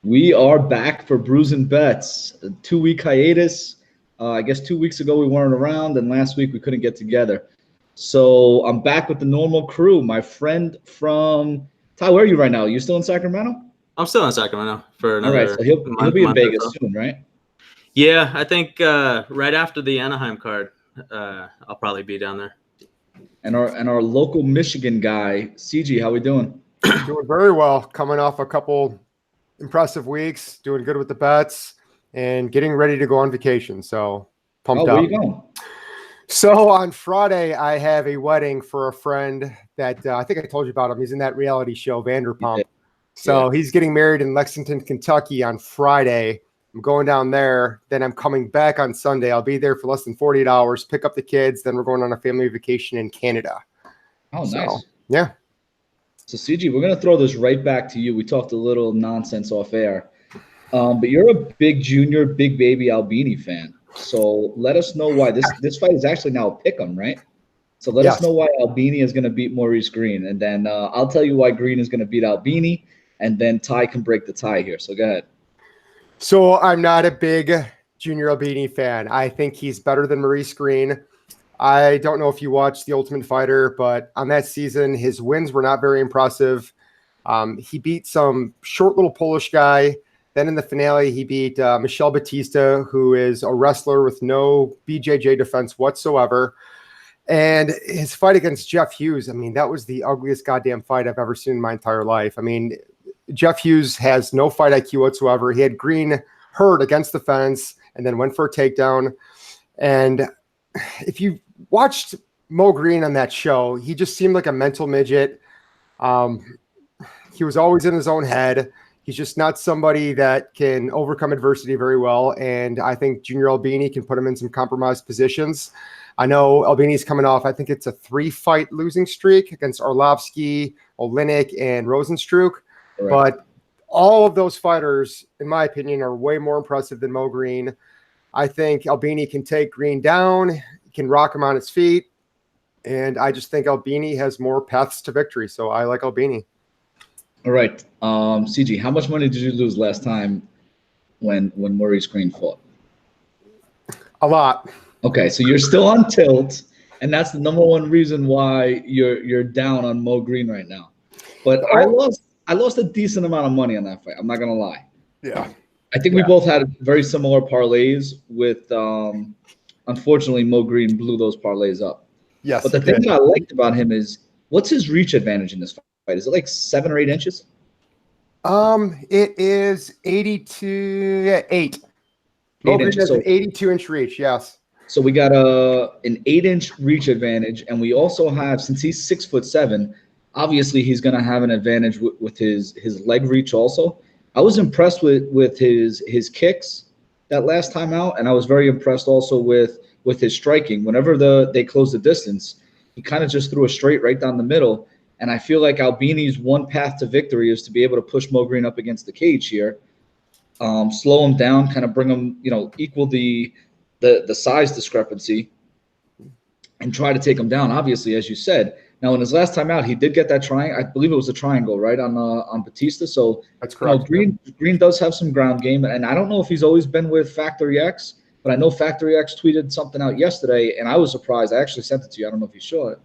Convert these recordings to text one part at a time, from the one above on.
We are back for Brews and Bets. A 2-week hiatus. I guess 2 weeks ago we weren't around, and last week we couldn't get together. So I'm back with the normal crew. My friend from Ty, where are you right now? You still in Sacramento? I'm still in Sacramento for All right, another so he'll be in month or Vegas so. soon, right? Yeah, I think right after the Anaheim card, I'll probably be down there. And our local Michigan guy, CG, how we doing? Doing very well. Coming off a couple impressive weeks, doing good with the bets, and getting ready to go on vacation. So pumped where up. you going? So on Friday, I have a wedding for a friend that I think I told you about him. He's in that reality show, Vanderpump. Yeah. So he's getting married in Lexington, Kentucky on Friday. I'm going down there. Then I'm coming back on Sunday. I'll be there for less than 48 hours, pick up the kids. Then we're going on a family vacation in Canada. Oh, nice. Yeah. So, CG, we're going to throw this right back to you. We talked a little nonsense off air. But you're a big junior, big baby Albini fan. So let us know why. This fight is actually now a pick'em, right? So let us know why Albini is going to beat Maurice Greene. And then I'll tell you why Greene is going to beat Albini. And then Ty can break the tie here. So go ahead. So I'm not a big Junior Albini fan. I think he's better than Maurice Greene. I don't know if you watched The Ultimate Fighter, but on that season, his wins were not very impressive. He beat some short little Polish guy. Then in the finale, he beat Michel Batista, who is a wrestler with no BJJ defense whatsoever. And his fight against Jeff Hughes, I mean, that was the ugliest goddamn fight I've ever seen in my entire life. I mean, Jeff Hughes has no fight IQ whatsoever. He had Greene hurt against the fence and then went for a takedown. And if you watched Mo Greene on that show, he just seemed like a mental midget. He was always in his own head. He's just not somebody that can overcome adversity very well. And I think Junior Albini can put him in some compromised positions. I know Albini's coming off, I think it's a 3-fight losing streak against Arlovsky, Oleinik, and Rosenstruck. Correct. But all of those fighters, in my opinion, are way more impressive than Mo Greene. I think Albini can take Greene down, can rock him on his feet. And I just think Albini has more paths to victory. So I like Albini. All right. CG, how much money did you lose last time when Maurice Greene fought? A lot. Okay, so you're still on tilt, and that's the number one reason why you're down on Mo Greene right now. But I lost a decent amount of money on that fight. I'm not gonna lie. Yeah. I think we both had very similar parlays with unfortunately Mo Greene blew those parlays up. Yes. But the thing that I liked about him is what's his reach advantage in this fight? Is it like 7 or 8 inches? It is 82, 8. Mo Greene has an 82-inch reach, yes. So we got an 8-inch reach advantage, and we also have, since he's 6'7", obviously he's going to have an advantage with his leg reach also. I was impressed with his kicks that last time out, and I was very impressed also with his striking. Whenever they closed the distance, he kind of just threw a straight right down the middle. And I feel like Albini's one path to victory is to be able to push Mo Greene up against the cage here, slow him down, kind of bring him, equal the size discrepancy, and try to take him down. Obviously, as you said. Now, in his last time out, he did get that triangle. I believe it was a triangle, right, on Batista. So that's correct. Greene does have some ground game, and I don't know if he's always been with Factory X, but I know Factory X tweeted something out yesterday, and I was surprised. I actually sent it to you. I don't know if you saw it.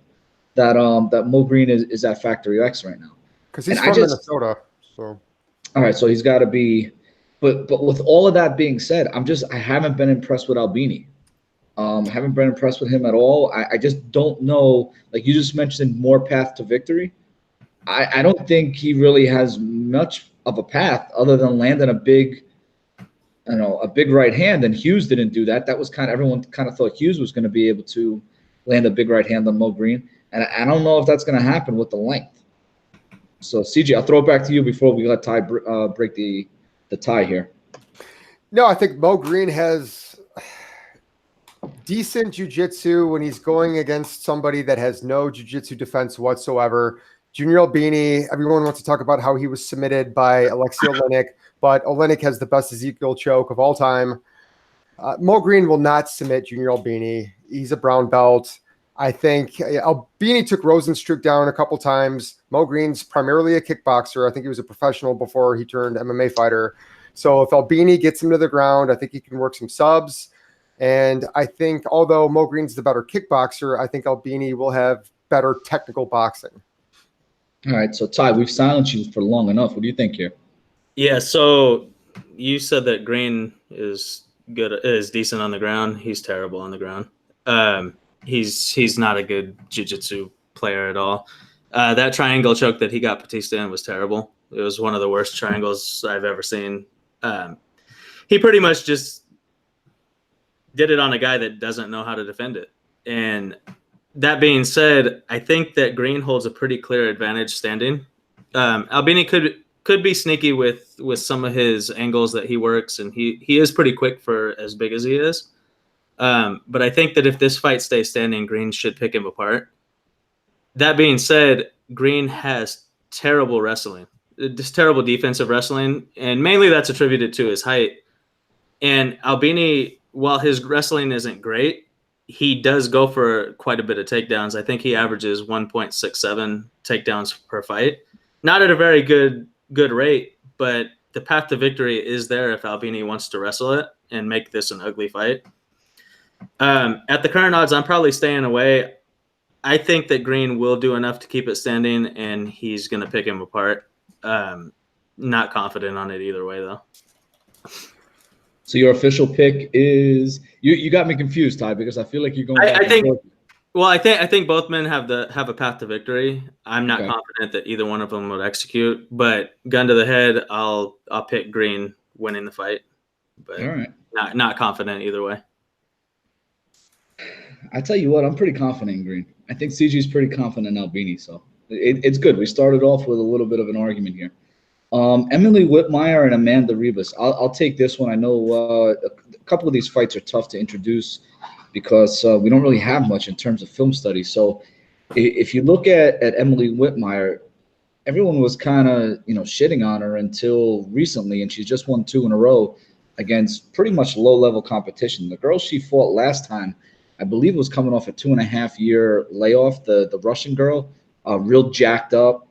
That Mo Greene is at Factory X right now. Because he's from Minnesota. So all right, so he's got to be. But with all of that being said, I haven't been impressed with Albini. Haven't been impressed with him at all. I just don't know. Like you just mentioned, more path to victory. I don't think he really has much of a path other than landing a big right hand. And Hughes didn't do that. That was everyone kind of thought Hughes was going to be able to land a big right hand on Mo Greene. And I don't know if that's going to happen with the length. So, CG, I'll throw it back to you before we let Ty break the tie here. No, I think Mo Greene has decent jiu-jitsu when he's going against somebody that has no jiu-jitsu defense whatsoever. Junior Albini, everyone wants to talk about how he was submitted by Alexei Oleinik, but Oleinik has the best Ezekiel choke of all time. Mo Greene will not submit Junior Albini. He's a brown belt. I think Albini took Rosenstruck down a couple times. Mo Greene's primarily a kickboxer. I think he was a professional before he turned MMA fighter. So if Albini gets him to the ground, I think he can work some subs. And I think although Mo Greene's the better kickboxer, I think Albini will have better technical boxing. All right, so Ty, we've silenced you for long enough. What do you think here? Yeah, so you said that Greene is decent on the ground. He's terrible on the ground. He's not a good jiu-jitsu player at all. That triangle choke that he got Batista in was terrible. It was one of the worst triangles I've ever seen. He pretty much just did it on a guy that doesn't know how to defend it. And that being said, I think that Greene holds a pretty clear advantage standing. Albini could be sneaky with some of his angles that he works, and he is pretty quick for as big as he is. But I think that if this fight stays standing, Greene should pick him apart. That being said, Greene has terrible wrestling, just terrible defensive wrestling, and mainly that's attributed to his height. And Albini, while his wrestling isn't great, he does go for quite a bit of takedowns. I think he averages 1.67 takedowns per fight. Not at a very good rate, but the path to victory is there if Albini wants to wrestle it and make this an ugly fight. At the current odds, I'm probably staying away. I think that Greene will do enough to keep it standing, and he's going to pick him apart. Not confident on it either way, though. So your official pick is you got me confused, Ty, because I feel like you're going. I think both men have a path to victory. I'm not confident that either one of them would execute, but gun to the head, I'll pick Greene winning the fight. But all right, not confident either way. I tell you what, I'm pretty confident in Greene. I think CG's pretty confident in Albini, so it's good. We started off with a little bit of an argument here. Emily Whitmire and Amanda Ribas. I'll take this one. I know a couple of these fights are tough to introduce because we don't really have much in terms of film study. So if you look at Emily Whitmire, everyone was kind of shitting on her until recently, and she's just won 2 in a row against pretty much low-level competition. The girl she fought last time, I believe, was coming off a 2.5-year layoff. The Russian girl, real jacked up.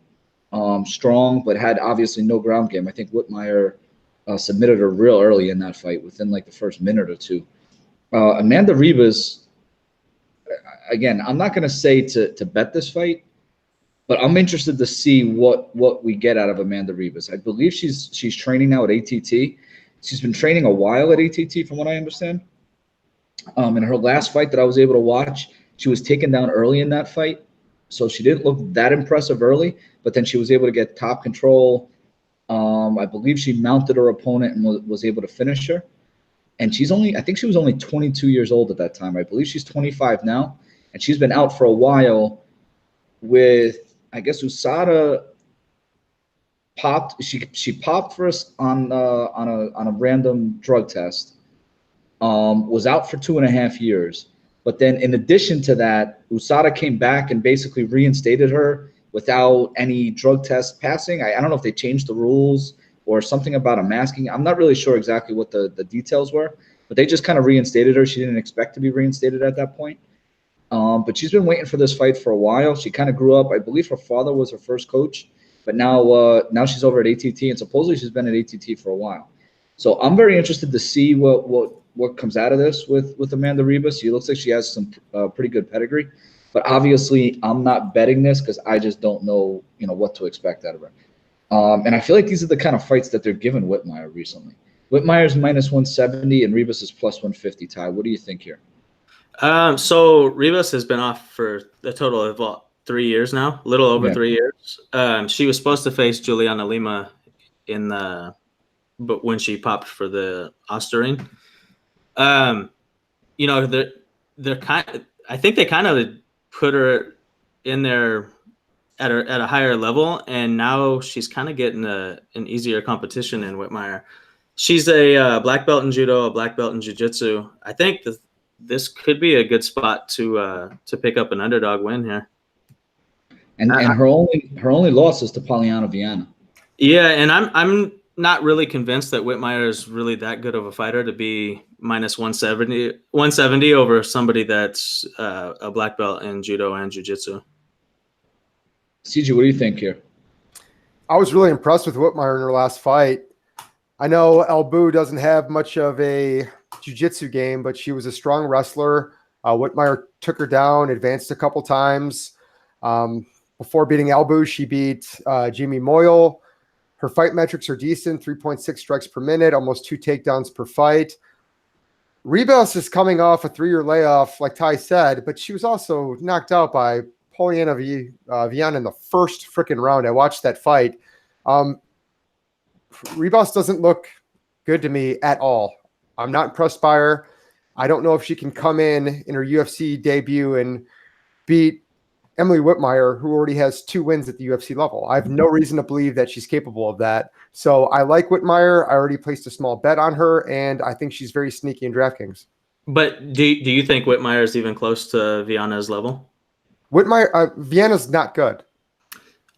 Strong, but had obviously no ground game. I think Whitmire submitted her real early in that fight within like the first minute or two. Amanda Ribas, again, I'm not going to say to bet this fight, but I'm interested to see what we get out of Amanda Ribas. I believe she's training now at ATT. She's been training a while at ATT from what I understand. In her last fight that I was able to watch, she was taken down early in that fight. So she didn't look that impressive early, but then she was able to get top control. I believe she mounted her opponent and was able to finish her. And I think she was only 22 years old at that time. I believe she's 25 now. And she's been out for a while with, I guess, USADA popped. She popped for us on a random drug test. Was out for 2.5 years. But then in addition to that, USADA came back and basically reinstated her without any drug test passing. I don't know if they changed the rules or something about a masking. I'm not really sure exactly what the details were, but they just kind of reinstated her. She didn't expect to be reinstated at that point. But she's been waiting for this fight for a while. She kind of grew up. I believe her father was her first coach, but now she's over at ATT, and supposedly she's been at ATT for a while. So I'm very interested to see what comes out of this with Amanda Ribas. She looks like she has some pretty good pedigree, but obviously I'm not betting this because I just don't know what to expect out of her. And I feel like these are the kind of fights that they're giving Whitmire recently. Whitmire's -170 and Ribas is +150. Ty, what do you think here? So Ribas has been off for a total of 3 years now, a little over 3 years. She was supposed to face Juliana Lima but when she popped for the Osterring. They're I think they kind of put her in there at a higher level, and now she's kind of getting an easier competition in Whitmire. She's a black belt in judo, a black belt in jiu-jitsu. I think this could be a good spot to pick up an underdog win here. And her only loss is to Poliana Viana. Yeah, and not really convinced that Whitmire is really that good of a fighter to be minus 170 over somebody that's a black belt in judo and jiu-jitsu. CG, what do you think here? I was really impressed with Whitmire in her last fight. I know Albu doesn't have much of a jiu-jitsu game, but she was a strong wrestler. Whitmire took her down, advanced a couple times. Before beating Albu, she beat Jimmy Moyle. Her fight metrics are decent, 3.6 strikes per minute, almost 2 takedowns per fight. Ribas is coming off a 3-year layoff, like Ty said, but she was also knocked out by Poliana Viana in the first freaking round. I watched that fight. Ribas doesn't look good to me at all. I'm not impressed by her. I don't know if she can come in her UFC debut and beat Emily Whitmire, who already has 2 wins at the UFC level. I have no reason to believe that she's capable of that. So I like Whitmire. I already placed a small bet on her, and I think she's very sneaky in DraftKings. But do you think Whitmire is even close to Viana's level? Whitmire, Viana's not good.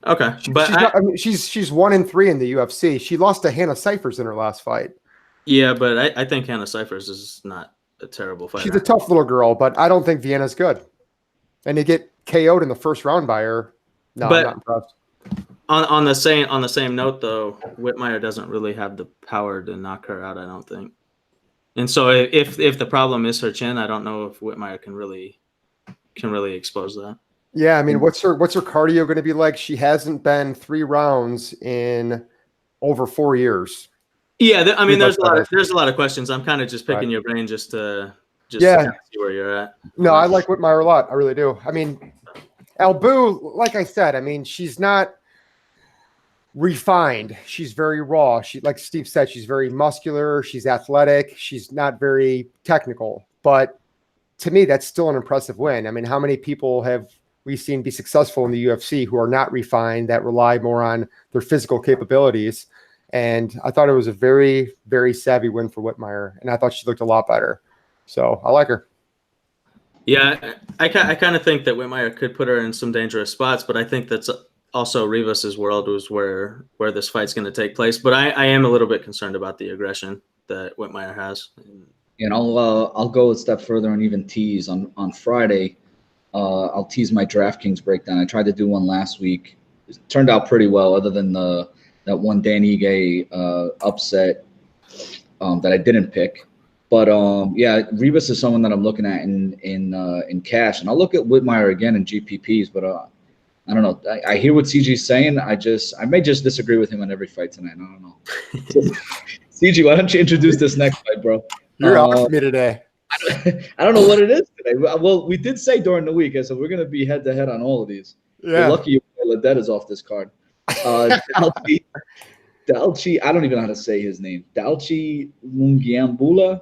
Okay, but she's 1-3 in the UFC. She lost to Hannah Cyphers in her last fight. Yeah, but I think Hannah Cyphers is not a terrible fighter. She's a tough little girl, but I don't think Viana's good. And to get KO'd in the first round by her, no, I'm not impressed. On the same note, though, Whitmire doesn't really have the power to knock her out, I don't think. And so if the problem is her chin, I don't know if Whitmire can really expose that. Yeah, I mean, what's her cardio going to be like? She hasn't been 3 rounds in over 4 years. Yeah, I mean, there's a lot of questions. I'm kind of just picking your brain just to see where you're at. No, I like Whitmire a lot. I really do. I mean, Albu, like I said, I mean, she's not refined. She's very raw. She, like Steve said, she's very muscular. She's athletic. She's not very technical. But to me, that's still an impressive win. I mean, how many people have we seen be successful in the UFC who are not refined, that rely more on their physical capabilities? And I thought it was a very, very savvy win for Whitmire, and I thought she looked a lot better. So I like her. Yeah, I kind of think that Whitmire could put her in some dangerous spots, but I think that's also Rivas's world was where this fight's going to take place. But I am a little bit concerned about the aggression that Whitmire has. And I'll go a step further and even tease on Friday. I'll tease my DraftKings breakdown. I tried to do one last week. It turned out pretty well, other than that one Dan Ige upset that I didn't pick. But yeah, Ribas is someone that I'm looking at in cash, and I'll look at Whitmire again in GPPs. But I don't know. I hear what CG's saying. I may just disagree with him on every fight tonight. I don't know. So, CG, why don't you introduce this next fight, bro? You're out for me today. I don't know what it is today. Well, we did say during the week, so we're going to be head-to-head on all of these. Yeah. We're lucky Ledet is off this card. Dalchi, I don't even know how to say his name. Dalcha Lungiambula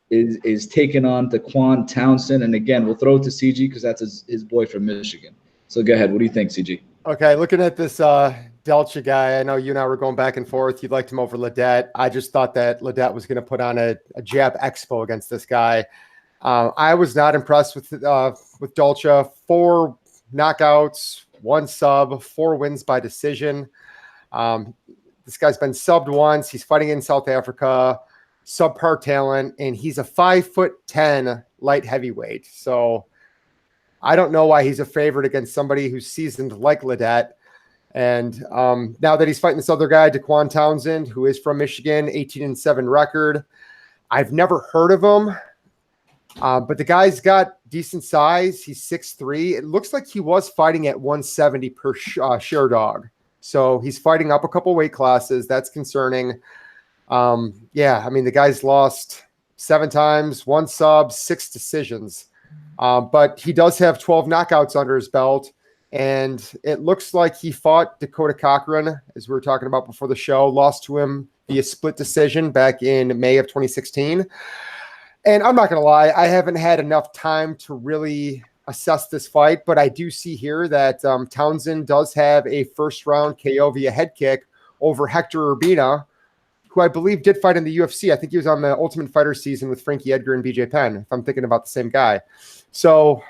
is taking on Dequan Townsend. And again, we'll throw it to CG because that's his boy from Michigan. So go ahead. What do you think, CG? Okay, looking at this Dalcha guy, I know you and I were going back and forth. You liked him over Ledet. I just thought that Ledet was going to put on a jab expo against this guy. I was not impressed with Dalcha. 4 knockouts, 1 sub, 4 wins by decision. This guy's been subbed once. He's fighting in South Africa, subpar talent, and he's a 5'10" light heavyweight. So I don't know why he's a favorite against somebody who's seasoned like Ledet. And now that he's fighting this other guy, Dequan Townsend, who is from Michigan, 18-7 record. I've never heard of him, but the guy's got decent size. He's 6'3". It looks like he was fighting at 170 per share dog. So he's fighting up a couple weight classes. That's concerning. Yeah, I mean, the guy's lost 7 times, 1 sub, 6 decisions. But he does have 12 knockouts under his belt. And it looks like he fought Dakota Cochran, as we were talking about before the show, lost to him via split decision back in May of 2016. And I'm not going to lie, I haven't had enough time to really assess this fight, but I do see here that Townsend does have a first-round KO via head kick over Hector Urbina, who I believe did fight in the UFC. I think he was on the Ultimate Fighter season with Frankie Edgar and BJ Penn, if I'm thinking about the same guy. So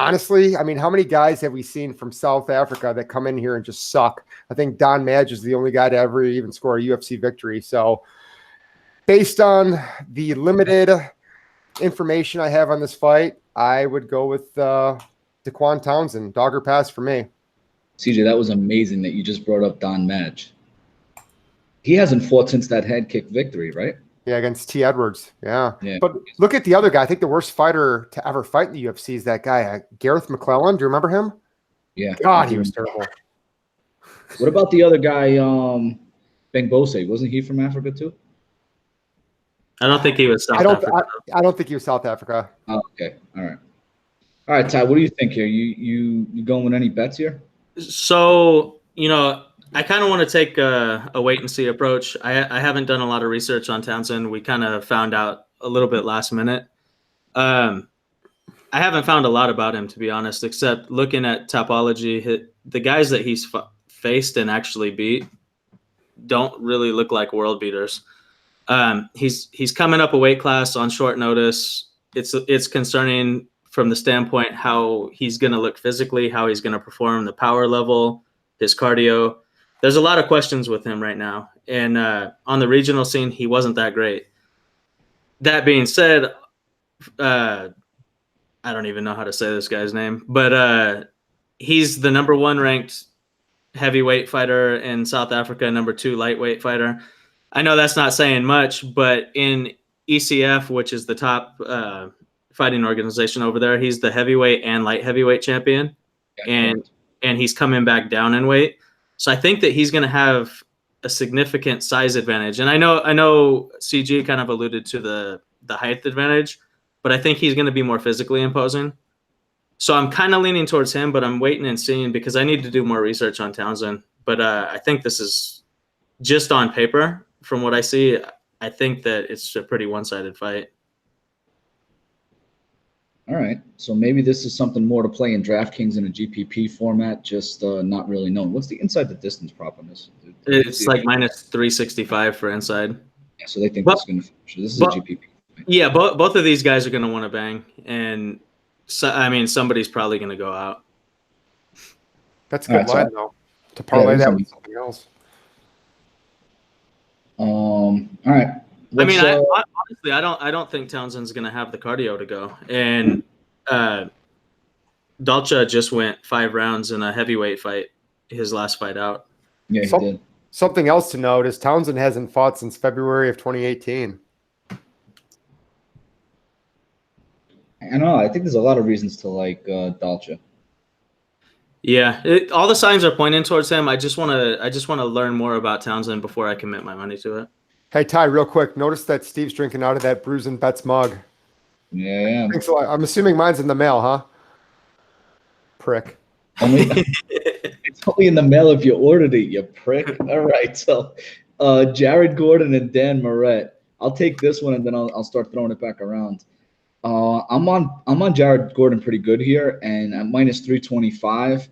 honestly, I mean, how many guys have we seen from South Africa that come in here and just suck? I think Don Madge is the only guy to ever even score a UFC victory. So based on the limited information I have on this fight, I would go with Dequan Townsend. Dogger pass for me. CJ, that was amazing that you just brought up Don Madge. He hasn't fought since that head kick victory, right? Yeah, against T. Edwards. Yeah. But look at the other guy. I think the worst fighter to ever fight in the UFC is that guy, Gareth McClellan. Do you remember him? Yeah. God, he was terrible. What about the other guy, Bengbose? Wasn't he from Africa too? I don't think he was South Africa. I don't think he was South Africa. Oh, okay. All right, Ty, what do you think here? You going with any bets here? So, I kind of want to take a wait-and-see approach. I haven't done a lot of research on Townsend. We kind of found out a little bit last minute. I haven't found a lot about him, to be honest, except looking at topology. The guys that he's faced and actually beat don't really look like world beaters. He's coming up a weight class on short notice. It's concerning from the standpoint how he's going to look physically, how he's going to perform, the power level, his cardio. There's a lot of questions with him right now. And on the regional scene, he wasn't that great. That being said, I don't even know how to say this guy's name, but he's the number 1 ranked heavyweight fighter in South Africa, number 2 lightweight fighter. I know that's not saying much, but in ECF, which is the top fighting organization over there, he's the heavyweight and light heavyweight champion, and he's coming back down in weight. So I think that he's going to have a significant size advantage. And I know CG kind of alluded to the height advantage, but I think he's going to be more physically imposing. So I'm kind of leaning towards him, but I'm waiting and seeing because I need to do more research on Townsend. But I think this is just on paper. From what I see, I think that it's a pretty one-sided fight. All right. So maybe this is something more to play in DraftKings in a GPP format, just not really known. What's the inside the distance prop on this? It's like minus 365 for inside. Yeah, so they think this is going to finish. This is a GPP. Yeah, both of these guys are going to want to bang. And, somebody's probably going to go out. That's a good line, though, to parlay that with something else. All right. Honestly, I don't think Townsend's going to have the cardio to go. And Dalcha just went 5 rounds in a heavyweight fight, his last fight out. Yeah, he did. Something else to note is Townsend hasn't fought since February of 2018. I know. I think there's a lot of reasons to like Dalcha. Yeah, all the signs are pointing towards him. I just want to learn more about Townsend before I commit my money to it. Hey, Ty, real quick. Notice that Steve's drinking out of that Brews and Bets mug. Yeah. Thanks a lot. I'm assuming mine's in the mail, huh? Prick. It's only in the mail if you ordered it, you prick. All right. So Jared Gordon and Dan Moret. I'll take this one and then I'll start throwing it back around. I'm on Jared Gordon pretty good here, and at minus 325.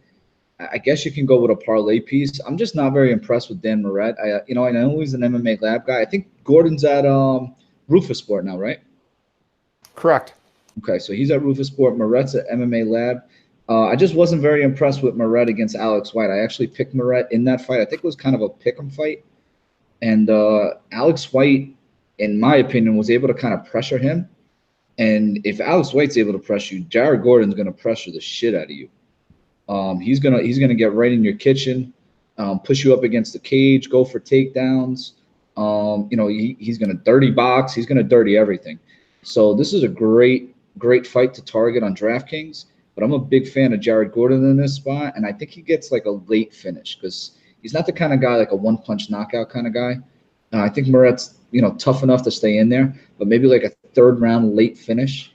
I guess you can go with a parlay piece. I'm just not very impressed with Dan Moret. I know he's an MMA lab guy. I think Gordon's at Rufus Sport now, right? Correct. Okay, so he's at Rufus Sport. Moret's at MMA lab. I just wasn't very impressed with Moret against Alex White. I actually picked Moret in that fight. I think it was kind of a pick'em fight, and Alex White, in my opinion, was able to kind of pressure him. And if Alex White's able to pressure you, Jared Gordon's going to pressure the shit out of you. He's gonna get right in your kitchen, push you up against the cage, go for takedowns. He's gonna dirty box. He's gonna dirty everything. So this is a great fight to target on DraftKings. But I'm a big fan of Jared Gordon in this spot, and I think he gets like a late finish because he's not the kind of guy like a one-punch knockout kind of guy. I think Moret's tough enough to stay in there, but maybe like a third-round late finish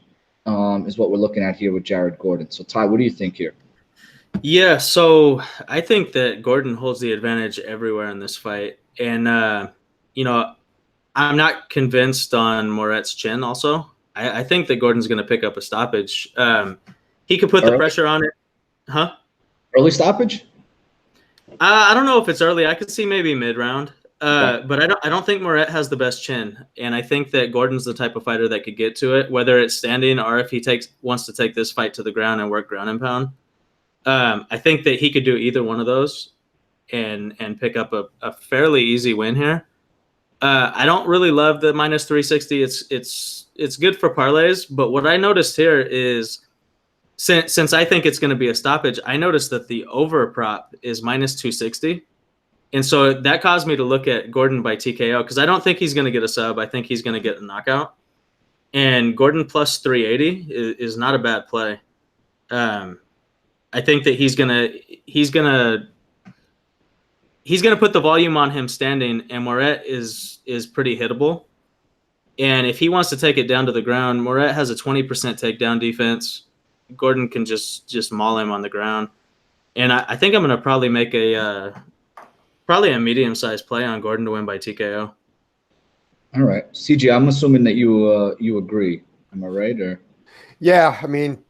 is what we're looking at here with Jared Gordon. So Ty, what do you think here? Yeah, so I think that Gordon holds the advantage everywhere in this fight. And, I'm not convinced on Moret's chin also. I think that Gordon's going to pick up a stoppage. He could put the pressure on it. Huh? Early stoppage? I don't know if it's early. I could see maybe mid-round. But I don't think Moret has the best chin, and I think that Gordon's the type of fighter that could get to it, whether it's standing or if he wants to take this fight to the ground and work ground and pound. I think that he could do either one of those and pick up a fairly easy win here. I don't really love the minus 360. It's good for parlays, but what I noticed here is since I think it's going to be a stoppage, I noticed that the over prop is minus 260. And so that caused me to look at Gordon by TKO because I don't think he's going to get a sub. I think he's going to get a knockout. And Gordon plus 380 is not a bad play. I think that he's gonna put the volume on him standing, and Moret is pretty hittable. And if he wants to take it down to the ground, Moret has a 20% takedown defense. Gordon can just maul him on the ground. And I think I'm gonna probably make a medium-sized play on Gordon to win by TKO. All right, CG, I'm assuming that you agree. Am I right? Or yeah, I mean,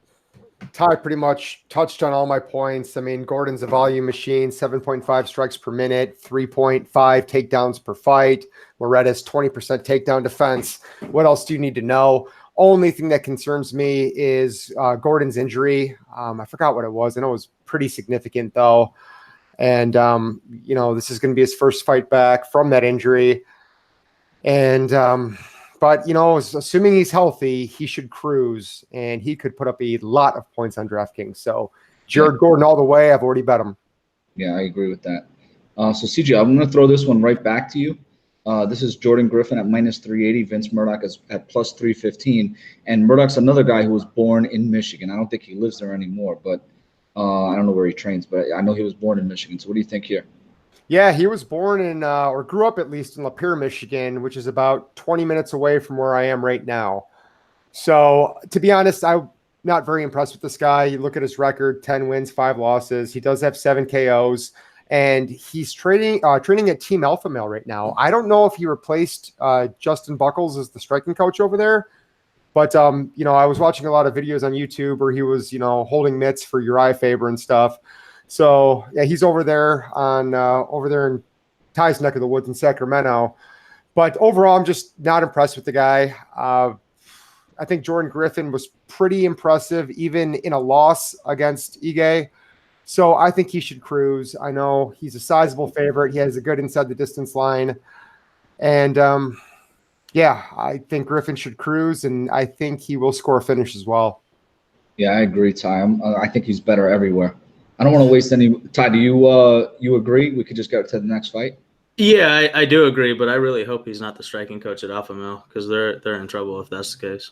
Ty pretty much touched on all my points. I mean, Gordon's a volume machine, 7.5 strikes per minute, 3.5 takedowns per fight. Moretta's 20% takedown defense. What else do you need to know? Only thing that concerns me is Gordon's injury. I forgot what it was. I know it was pretty significant, though. And, this is going to be his first fight back from that injury. And, but, assuming he's healthy, he should cruise, and he could put up a lot of points on DraftKings. So, Jared Gordon all the way. I've already bet him. Yeah, I agree with that. So, CJ, I'm going to throw this one right back to you. This is Jordan Griffin at minus 380. Vince Murdoch is at plus 315. And Murdoch's another guy who was born in Michigan. I don't think he lives there anymore, but I don't know where he trains, but I know he was born in Michigan. So what do you think here? Yeah, he was born in or grew up at least in Lapeer, Michigan, which is about 20 minutes away from where I am right now. So to be honest, I'm not very impressed with this guy. You look at his record, 10 wins, 5 losses. He does have 7 KOs, and he's training at Team Alpha Male right now. I don't know if he replaced Justin Buckles as the striking coach over there. But, I was watching a lot of videos on YouTube where he was, holding mitts for Uriah Faber and stuff. So, yeah, he's over there in Ty's neck of the woods in Sacramento. But overall, I'm just not impressed with the guy. I think Jordan Griffin was pretty impressive, even in a loss against Ige. So I think he should cruise. I know he's a sizable favorite. He has a good inside the distance line. And, yeah, I think Griffin should cruise, and I think he will score a finish as well. Yeah, I agree, Ty. I think he's better everywhere. I don't want to waste any – Ty, do you agree? We could just go to the next fight? Yeah, I do agree, but I really hope he's not the striking coach at Alpha Male because they're in trouble if that's the case.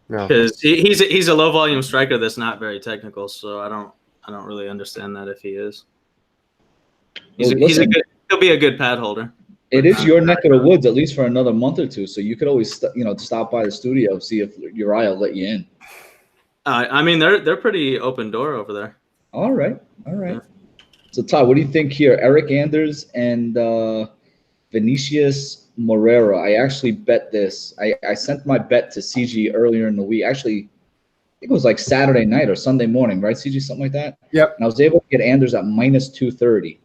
Because he's a low-volume striker that's not very technical, so I don't really understand that if he is. He'll be a good pad holder. It is your neck of the woods, at least for another month or two. So you could always, stop by the studio, see if Uriah will let you in. I mean, they're pretty open door over there. All right. Yeah. So Todd, what do you think here? Eryk Anders and Vinicius Moreira. I actually bet this. I sent my bet to CG earlier in the week. Actually, I think it was like Saturday night or Sunday morning, right, CG? Something like that. Yep. And I was able to get Anders at minus 230,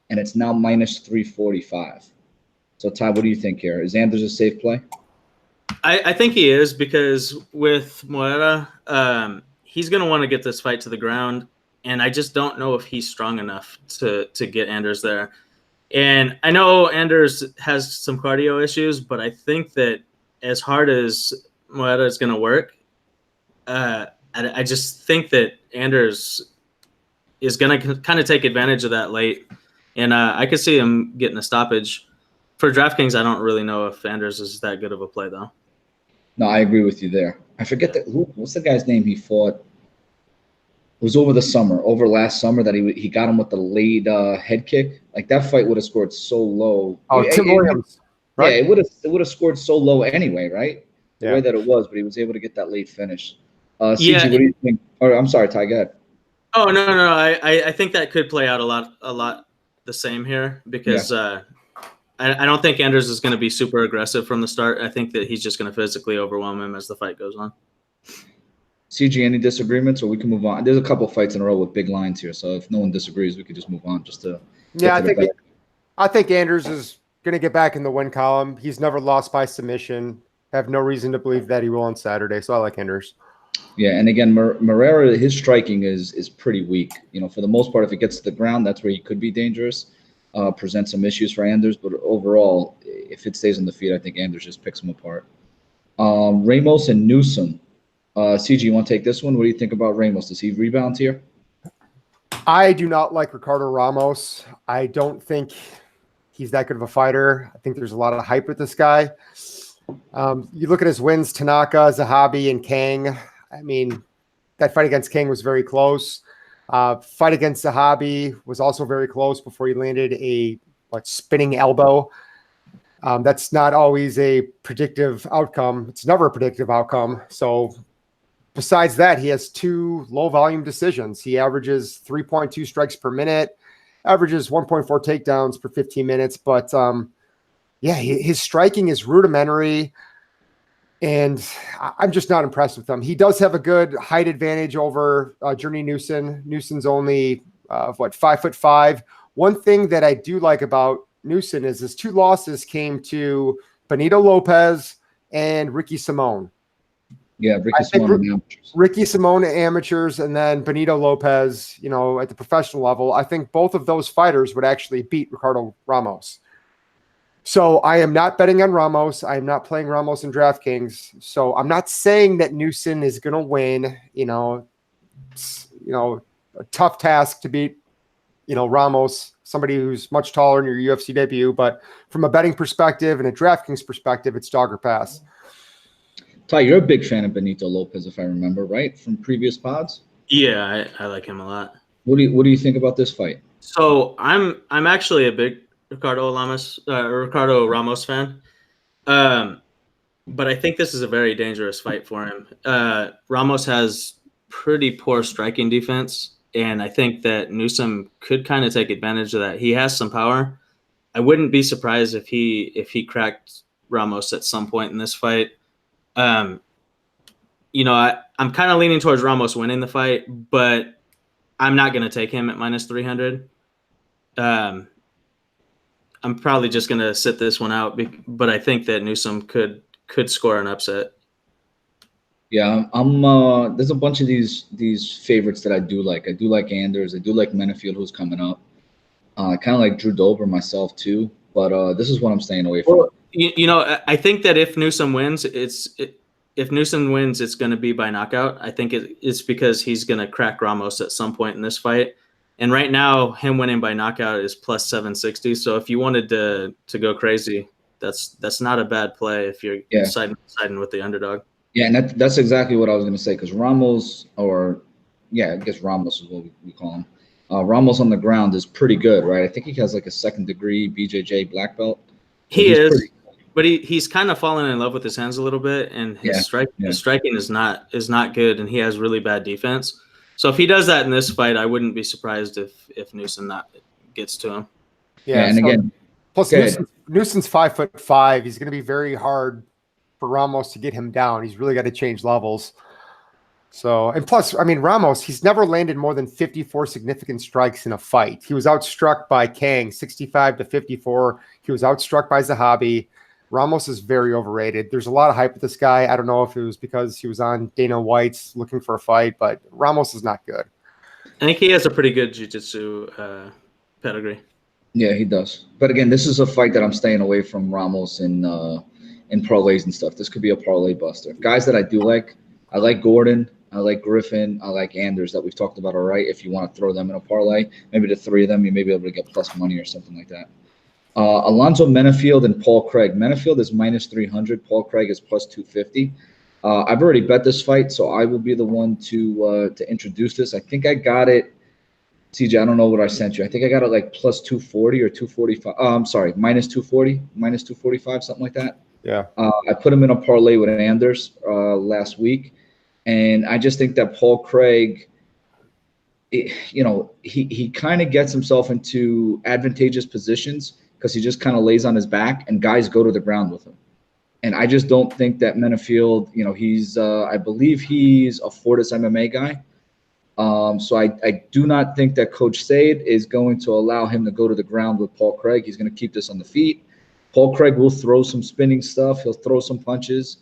and it's now minus 345. So, Ty, what do you think here? Is Anders a safe play? I think he is because with Moreira, he's going to want to get this fight to the ground, and I just don't know if he's strong enough to get Anders there. And I know Anders has some cardio issues, but I think that as hard as Moreira is going to work, I just think that Anders is going to kind of take advantage of that late, and I could see him getting a stoppage. For DraftKings, I don't really know if Anders is that good of a play, though. No, I agree with you there. I forget what's the guy's name he fought? It was over last summer that he got him with the late head kick. Like that fight would have scored so low. Oh, Tim Williams. Right? Yeah, it would have scored so low anyway, right? The way that it was, but he was able to get that late finish. CG, what do you think? Oh, I'm sorry, Ty, go ahead. Oh no. I think that could play out a lot the same here because I don't think Anders is going to be super aggressive from the start. I think that he's just going to physically overwhelm him as the fight goes on. CG, any disagreements, or we can move on? There's a couple fights in a row with big lines here, so if no one disagrees, we could just move on. I think Anders is going to get back in the win column. He's never lost by submission. Have no reason to believe that he will on Saturday. So I like Anders. Yeah, and again, Moreira, his striking is pretty weak. For the most part, if it gets to the ground, that's where he could be dangerous, present some issues for Anders. But overall, if it stays on the feet, I think Anders just picks him apart. Ramos and Newson. CG, you want to take this one? What do you think about Ramos? Does he rebound here? I do not like Ricardo Ramos. I don't think he's that good of a fighter. I think there's a lot of hype with this guy. You look at his wins, Tanaka, Zahabi, and Kang. I mean, that fight against Kang was very close. Fight against Zahabi was also very close before he landed a spinning elbow. That's not always a predictive outcome. It's never a predictive outcome. So besides that, he has 2 low-volume decisions. He averages 3.2 strikes per minute, averages 1.4 takedowns per 15 minutes. But, his striking is rudimentary, and I'm just not impressed with him. He does have a good height advantage over Journey Newson. Newson's only, 5'5". One thing that I do like about Newson is his 2 losses came to Benito Lopez and Ricky Simone. Yeah, Ricky Simone amateurs, and then Benito Lopez, at the professional level. I think both of those fighters would actually beat Ricardo Ramos. So I am not betting on Ramos. I am not playing Ramos in DraftKings. So I'm not saying that Newson is going to win. It's, a tough task to beat, Ramos, somebody who's much taller in your UFC debut. But from a betting perspective and a DraftKings perspective, it's dog or pass. Ty, you're a big fan of Benito Lopez, if I remember right, from previous pods. Yeah, I like him a lot. What do you think about this fight? So I'm actually a big Ricardo Ramos fan, but I think this is a very dangerous fight for him. Ramos has pretty poor striking defense, and I think that Newsom could kind of take advantage of that. He has some power. I wouldn't be surprised if he cracked Ramos at some point in this fight. I'm kind of leaning towards Ramos winning the fight, but I'm not going to take him at -300. I'm probably just going to sit this one out, but I think that Newsom could score an upset. Yeah, there's a bunch of these favorites that I do like. I do like Anders. I do like Menifield, who's coming up. I kind of like Drew Dober myself too, but this is what I'm staying away from. Well, I think that if Newsom wins, it's going to be by knockout. I think it's because he's going to crack Ramos at some point in this fight. And right now, him winning by knockout is plus 760. So if you wanted to go crazy, that's not a bad play if you're siding with the underdog. Yeah, and that's exactly what I was going to say, because Ramos, I guess Ramos is what we call him. Ramos on the ground is pretty good, right? I think he has like a 2nd degree BJJ black belt. He is, but he's kind of fallen in love with his hands a little bit, and his striking is not good, and he has really bad defense. So if he does that in this fight, I wouldn't be surprised if Newson gets to him. Yeah, and again, plus Newson's 5'5". He's going to be very hard for Ramos to get him down. He's really got to change levels. So, and plus, I mean, Ramos, he's never landed more than 54 significant strikes in a fight. He was outstruck by Kang, 65-54. He was outstruck by Zahabi. Ramos is very overrated. There's a lot of hype with this guy. I don't know if it was because he was on Dana White's looking for a fight, but Ramos is not good. I think he has a pretty good jiu-jitsu pedigree. Yeah, he does. But again, this is a fight that I'm staying away from Ramos in parlays and stuff. This could be a parlay buster. Guys that I do like, I like Gordon, I like Griffin, I like Anders that we've talked about, all right? If you want to throw them in a parlay, maybe the 3 of them, you may be able to get plus money or something like that. Alonzo, Menifield, and Paul Craig. Menifield is -300. Paul Craig is plus 250. I've already bet this fight, so I will be the one to introduce this. I think I got it. CJ, I don't know what I sent you. I think I got it like plus 240 or 245. I'm sorry, -240, -245, something like that. Yeah. I put him in a parlay with Anders last week, and I just think that Paul Craig, he kind of gets himself into advantageous positions because he just kind of lays on his back and guys go to the ground with him. And I just don't think that Menifield, he's I believe he's a Fortis MMA guy. So I do not think that Coach Said is going to allow him to go to the ground with Paul Craig. He's going to keep this on the feet. Paul Craig will throw some spinning stuff. He'll throw some punches.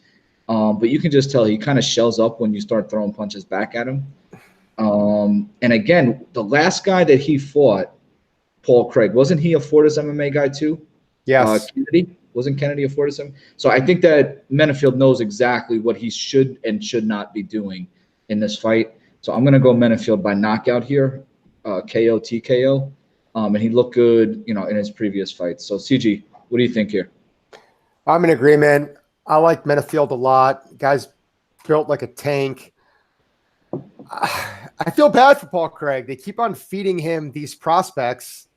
But you can just tell he kind of shells up when you start throwing punches back at him. And again, the last guy that he fought, Paul Craig, wasn't he a Fortis MMA guy too? Yes. Kennedy? Wasn't Kennedy a Fortis MMA? So I think that Menifield knows exactly what he should and should not be doing in this fight. So I'm going to go Menifield by knockout here, KO, TKO. And he looked good, in his previous fights. So CG, what do you think here? I'm in agreement. I like Menifield a lot. Guy's built like a tank. I feel bad for Paul Craig. They keep on feeding him these prospects,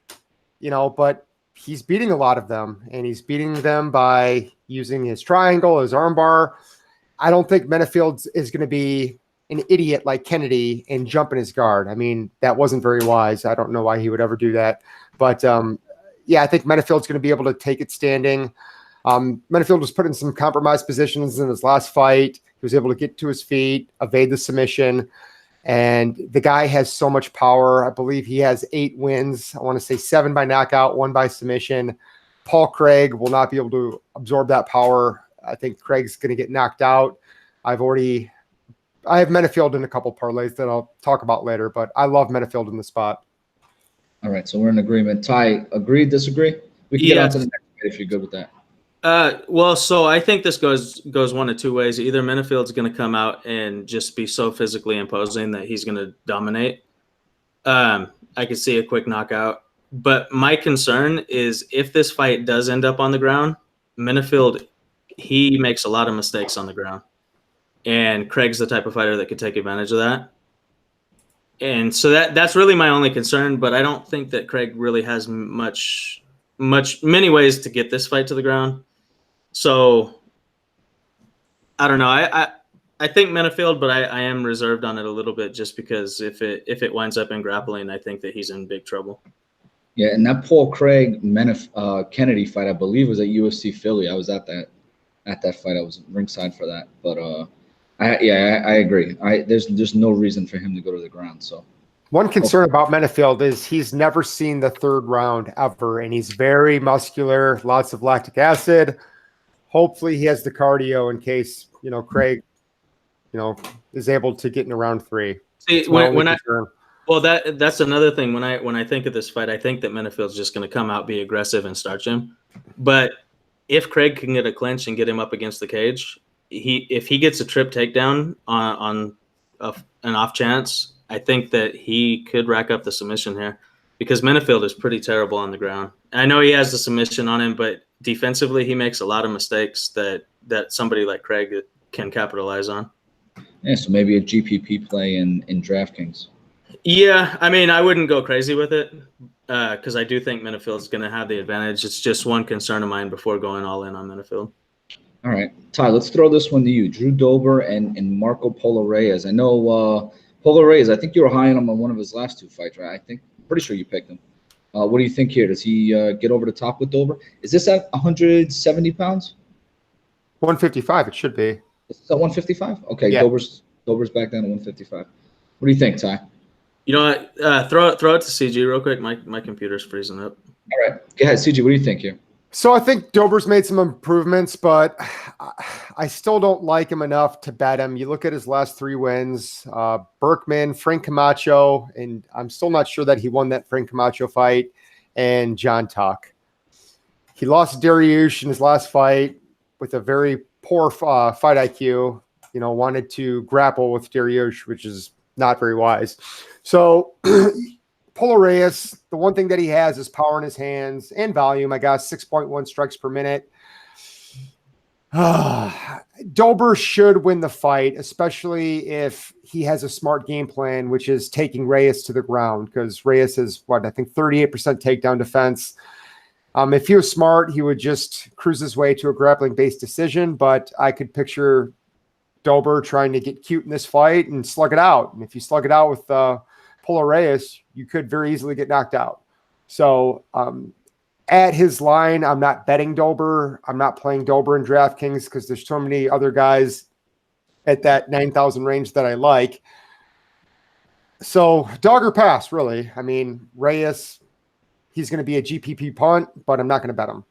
but he's beating a lot of them, and he's beating them by using his triangle, his armbar. I don't think Menifield is going to be an idiot like Kennedy and jump in his guard. I mean, that wasn't very wise. I don't know why he would ever do that. But, I think Menifield's going to be able to take it standing. Menifield was put in some compromised positions in his last fight. He was able to get to his feet, evade the submission. And the guy has so much power. I believe he has 8 wins. I want to say 7 by knockout, 1 by submission. Paul Craig will not be able to absorb that power. I think Craig's going to get knocked out. I have Menifield in a couple parlays that I'll talk about later, but I love Menifield in the spot. All right, so we're in agreement. Ty, agree, disagree? We can get on to the next fight if you're good with that. So I think this goes one of two ways. Either Menifield's going to come out and just be so physically imposing that he's going to dominate. I could see a quick knockout. But my concern is if this fight does end up on the ground, Menifield, he makes a lot of mistakes on the ground. And Craig's the type of fighter that could take advantage of that. And so that's really my only concern. But I don't think that Craig really has many ways to get this fight to the ground. So I don't know. I think Menifield, but I am reserved on it a little bit just because if it winds up in grappling, I think that he's in big trouble. Yeah, and that Paul Craig Kennedy fight, I believe, was at UFC Philly. I was at that fight. I was ringside for that. But I agree. There's no reason for him to go to the ground. So one concern about Menifield is he's never seen the third round ever, and he's very muscular, lots of lactic acid. Hopefully he has the cardio in case, Craig, is able to get in round 3. See, that's another thing. When I think of this fight, I think that Menifield's just going to come out, be aggressive, and starch him. But if Craig can get a clinch and get him up against the cage, if he gets a trip takedown on an off chance, I think that he could rack up the submission here because Menifield is pretty terrible on the ground. I know he has the submission on him, but defensively he makes a lot of mistakes that somebody like Craig can capitalize on. Yeah, so maybe a GPP play in DraftKings. Yeah, I mean, I wouldn't go crazy with it because I do think Menifield's going to have the advantage. It's just one concern of mine before going all in on Menifield. All right, Ty, let's throw this one to you. Drew Dober and Marco Polo Reyes. I know Polo Reyes, I think you were high on him on one of his last 2 fights, right? Pretty sure you picked him. What do you think here? Does he get over the top with Dober? Is this at 170 pounds? 155, it should be. Is this at 155? Okay, yeah. Dober's back down to 155. What do you think, Ty? You know what? Throw it to CG real quick. My computer's freezing up. All right. Go ahead, CG. What do you think here? So I think Dober's made some improvements, but I still don't like him enough to bet him. You look at his last 3 wins, Berkman, Frank Camacho, and I'm still not sure that he won that Frank Camacho fight, and John Tuck. He lost Dariush in his last fight with a very poor fight IQ, wanted to grapple with Dariush, which is not very wise. So Polo Reyes, the one thing that he has is power in his hands and volume. I got 6.1 strikes per minute. Dober should win the fight, especially if he has a smart game plan, which is taking Reyes to the ground, because Reyes is, 38% takedown defense. If he was smart, he would just cruise his way to a grappling-based decision, but I could picture Dober trying to get cute in this fight and slug it out. And if you slug it out with Polo Reyes, you could very easily get knocked out. So at his line, I'm not betting Dober. I'm not playing Dober in DraftKings because there's so many other guys at that 9,000 range that I like. So dog or pass, really. I mean, Reyes, he's going to be a GPP punt, but I'm not going to bet him.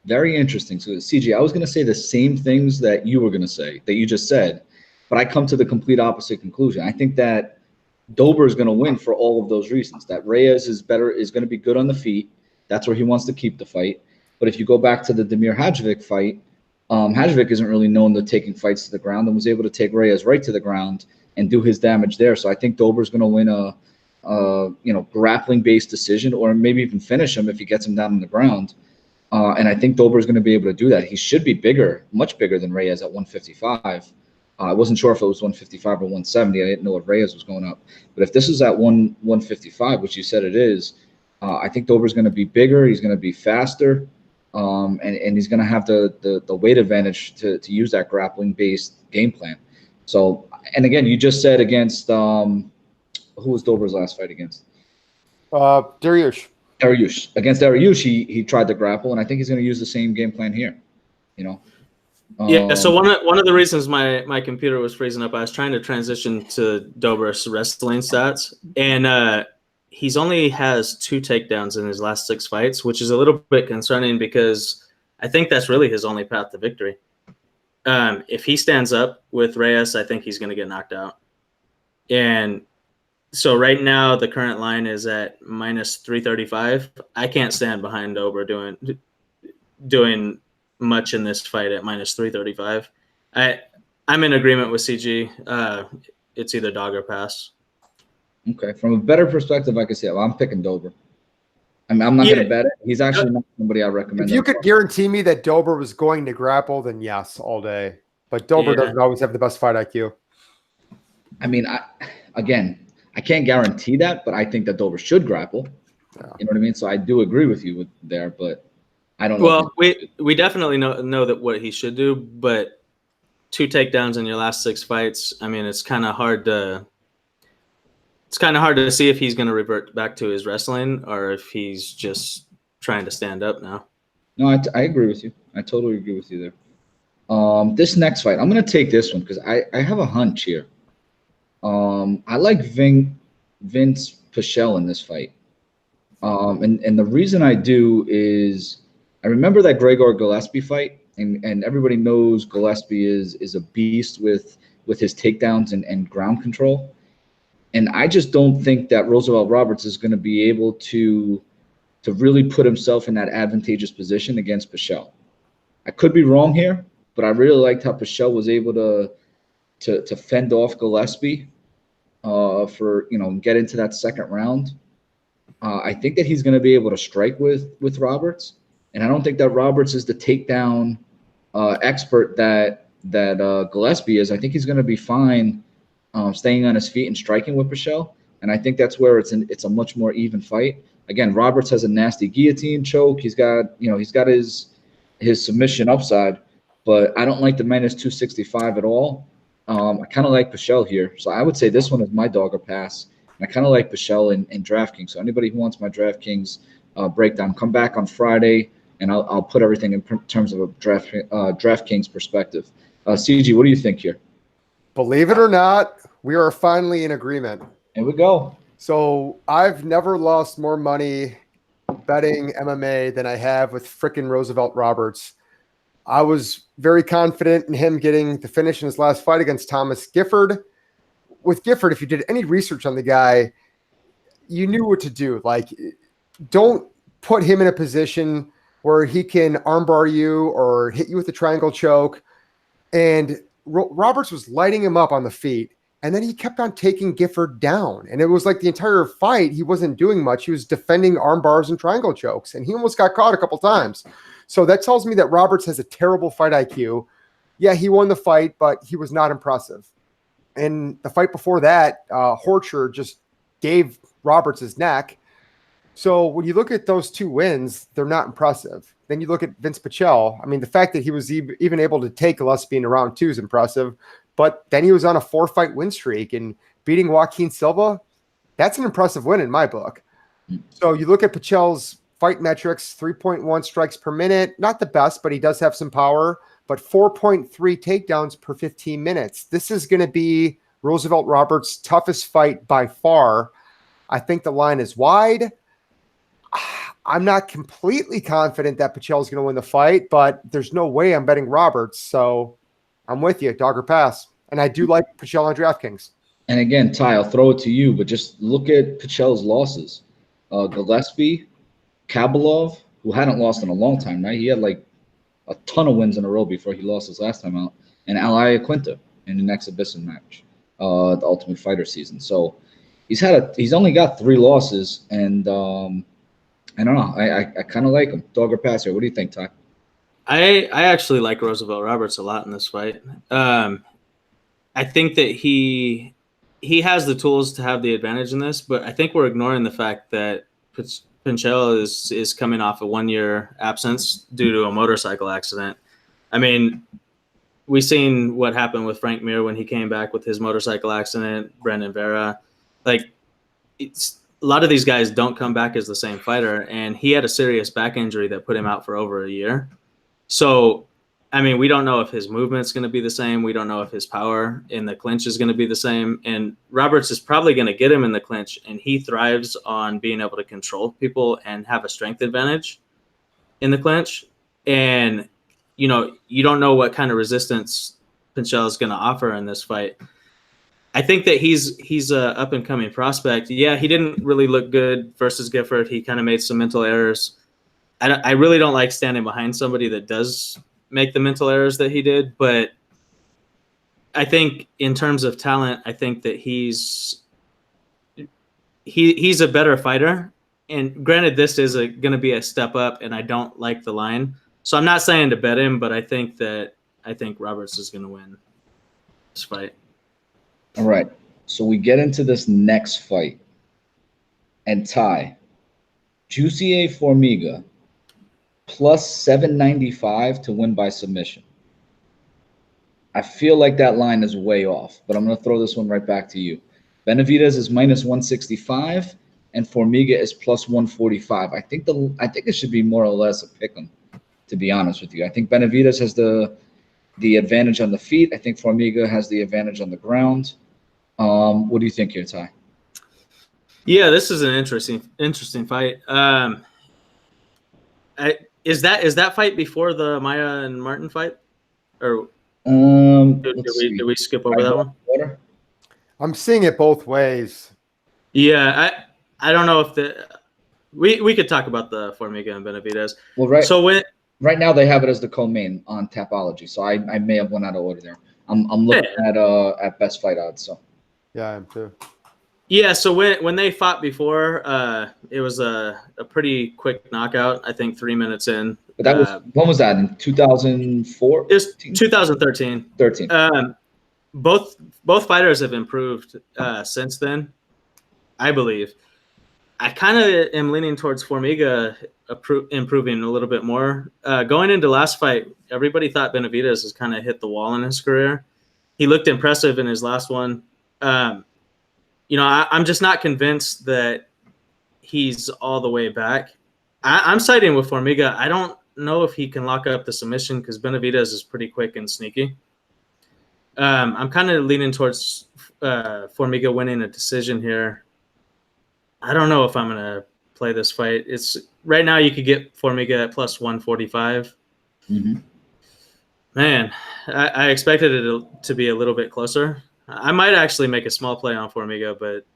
Very interesting. So, CG, I was going to say the same things that you were going to say, that you just said, but I come to the complete opposite conclusion. I think that Dober is going to win for all of those reasons. That Reyes is going to be good on the feet. That's where he wants to keep the fight. But if you go back to the Damir Hadzovic fight, Hadzovic isn't really known to taking fights to the ground and was able to take Reyes right to the ground and do his damage there. So I think Dober's going to win a grappling-based decision, or maybe even finish him if he gets him down on the ground. And I think Dober is going to be able to do that. He should be bigger, much bigger than Reyes at 155. I wasn't sure if it was 155 or 170. I didn't know what Reyes was going up. But if this is at 155, which you said it is, I think Dober's going to be bigger. He's going to be faster, and he's going to have the weight advantage to use that grappling-based game plan. So, and again, you just said against who was Dober's last fight against? Dariush. Against Dariush, he tried to grapple, and I think he's going to use the same game plan here. Yeah. So one of the reasons my computer was freezing up, I was trying to transition to Dober's wrestling stats, and he's only has 2 takedowns in his last 6 fights, which is a little bit concerning because I think that's really his only path to victory. If he stands up with Reyes, I think he's going to get knocked out. And so right now the current line is at minus 335. I can't stand behind Dober doing much in this fight at minus 335. I'm in agreement with CG. It's either dog or pass. Okay. From a better perspective, I could say, well, I'm picking Dober. I'm not going to bet it. He's actually not somebody I recommend. If you could guarantee me that Dober was going to grapple, then yes, all day. But Dober doesn't always have the best fight IQ. I mean, I can't guarantee that, but I think that Dober should grapple. Yeah. You know what I mean? So I do agree with you there, but I don't know. Well, we definitely know that what he should do, but 2 takedowns in your last 6 fights, I mean, it's kind of hard to see if he's going to revert back to his wrestling or if he's just trying to stand up now. No, I agree with you. I totally agree with you there. This next fight, I'm going to take this one because I have a hunch here. I like Vince Pichel in this fight. And the reason I do is I remember that Gregor Gillespie fight, and everybody knows Gillespie is a beast with his takedowns and ground control. And I just don't think that Roosevelt Roberts is going to be able to really put himself in that advantageous position against Pichel. I could be wrong here, but I really liked how Pichel was able to fend off Gillespie for get into that second round. I think that he's going to be able to strike with Roberts, and I don't think that Roberts is the takedown expert that Gillespie is. I think he's going to be fine staying on his feet and striking with Pichel, and I think that's where it's a much more even fight. Again, Roberts has a nasty guillotine choke. He's got his submission upside, but I don't like the minus 265 at all. I kind of like Pichel here, so I would say this one is my dog or pass. And I kind of like Pichel in DraftKings. So anybody who wants my DraftKings breakdown, come back on Friday, and I'll put everything in terms of a DraftKings perspective. CG, what do you think here? Believe it or not, we are finally in agreement. Here we go. So I've never lost more money betting MMA than I have with frickin' Roosevelt Roberts. I was very confident in him getting the finish in his last fight against Thomas Gifford. With Gifford, if you did any research on the guy, you knew what to do. Like, don't put him in a position where he can armbar you or hit you with a triangle choke. And Roberts was lighting him up on the feet, and then he kept on taking Gifford down. And it was like the entire fight, he wasn't doing much. He was defending arm bars and triangle chokes, and he almost got caught a couple times. So that tells me that Roberts has a terrible fight IQ. Yeah, he won the fight, but he was not impressive. And the fight before that, Horcher just gave Roberts his neck. So when you look at those 2 wins, they're not impressive. Then you look at Vince Pichel. I mean, the fact that he was even able to take Gillespie in round 2 is impressive. But then he was on a 4-fight win streak and beating Joaquin Silva. That's an impressive win in my book. So you look at Pichel's fight metrics, 3.1 strikes per minute. Not the best, but he does have some power. But 4.3 takedowns per 15 minutes. This is going to be Roosevelt Roberts, toughest fight by far. I think the line is wide. I'm not completely confident that Pachel's going to win the fight, but there's no way I'm betting Roberts. So I'm with you, dog or pass. And I do like Pachel on DraftKings. And again, Ty, I'll throw it to you, but just look at Pachel's losses. Gillespie, Kabalov, who hadn't lost in a long time, right? He had like a ton of wins in a row before he lost his last time out. And Alaya Quinta in an exhibition match, the Ultimate Fighter season. So he's only got 3 losses, and I don't know. I kind of like him. Dog or pass here? What do you think, Ty? I actually like Roosevelt Roberts a lot in this fight. I think that he has the tools to have the advantage in this, but I think we're ignoring the fact that Pinchel is coming off a 1-year absence due to a motorcycle accident. I mean, we've seen what happened with Frank Mir when he came back with his motorcycle accident, Brandon Vera. Like, it's a lot of these guys don't come back as the same fighter, and he had a serious back injury that put him out for over a year. So, I mean, we don't know if his movement's going to be the same. We don't know if his power in the clinch is going to be the same. And Roberts is probably going to get him in the clinch, and he thrives on being able to control people and have a strength advantage in the clinch. And, you know, you don't know what kind of resistance Pinchel is going to offer in this fight. I think that he's a up and coming prospect. Yeah, he didn't really look good versus Gifford. He kind of made some mental errors. I really don't like standing behind somebody that does make the mental errors that he did, but I think in terms of talent, I think that he's a better fighter. And granted, this is going to be a step up, and I don't like the line, so I'm not saying to bet him, but I think Roberts is going to win this fight. All right, so we get into this next fight, and Ty, Jussier Formiga, plus 795 to win by submission. I feel like that line is way off, but I'm going to throw this one right back to you. Benavidez is minus 165, and Formiga is plus 145. I think it should be more or less a pick 'em, to be honest with you. I think Benavidez has the advantage on the feet. I think Formiga has the advantage on the ground. What do you think here, Ty? Yeah, this is an interesting fight. Is that fight before the Maia and Martin fight, or did we skip over that one? I'm seeing it both ways. Yeah, I don't know if we could talk about the Formiga and Benavidez. Well, right now they have it as the co-main on Tapology, so I may have went out of order there. I'm looking at best fight odds. So yeah, I am too. Yeah, so when they fought before, it was a pretty quick knockout. I think 3 minutes in. But that was when was that, in 2004? It was 2013. 13. Both fighters have improved since then, I believe. I kind of am leaning towards Formiga improving a little bit more. Going into last fight, everybody thought Benavidez has kind of hit the wall in his career. He looked impressive in his last one. I'm just not convinced that he's all the way back. I'm siding with Formiga. I don't know if he can lock up the submission because Benavidez is pretty quick and sneaky. I'm kind of leaning towards Formiga winning a decision here. I don't know if I'm going to play this fight. It's right now you could get Formiga at plus 145. Mm-hmm. Man, I expected it to be a little bit closer. I might actually make a small play on Formiga, but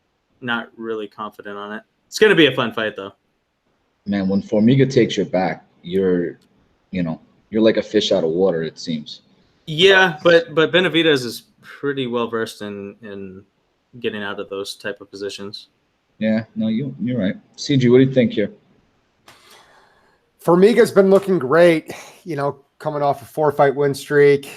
not really confident on it. It's going to be a fun fight, though. Man, when Formiga takes your back, you're like a fish out of water, it seems. Yeah, but Benavidez is pretty well versed in getting out of those type of positions. Yeah, no, you're right. CG, what do you think here? Formiga's been looking great, coming off a 4-fight win streak.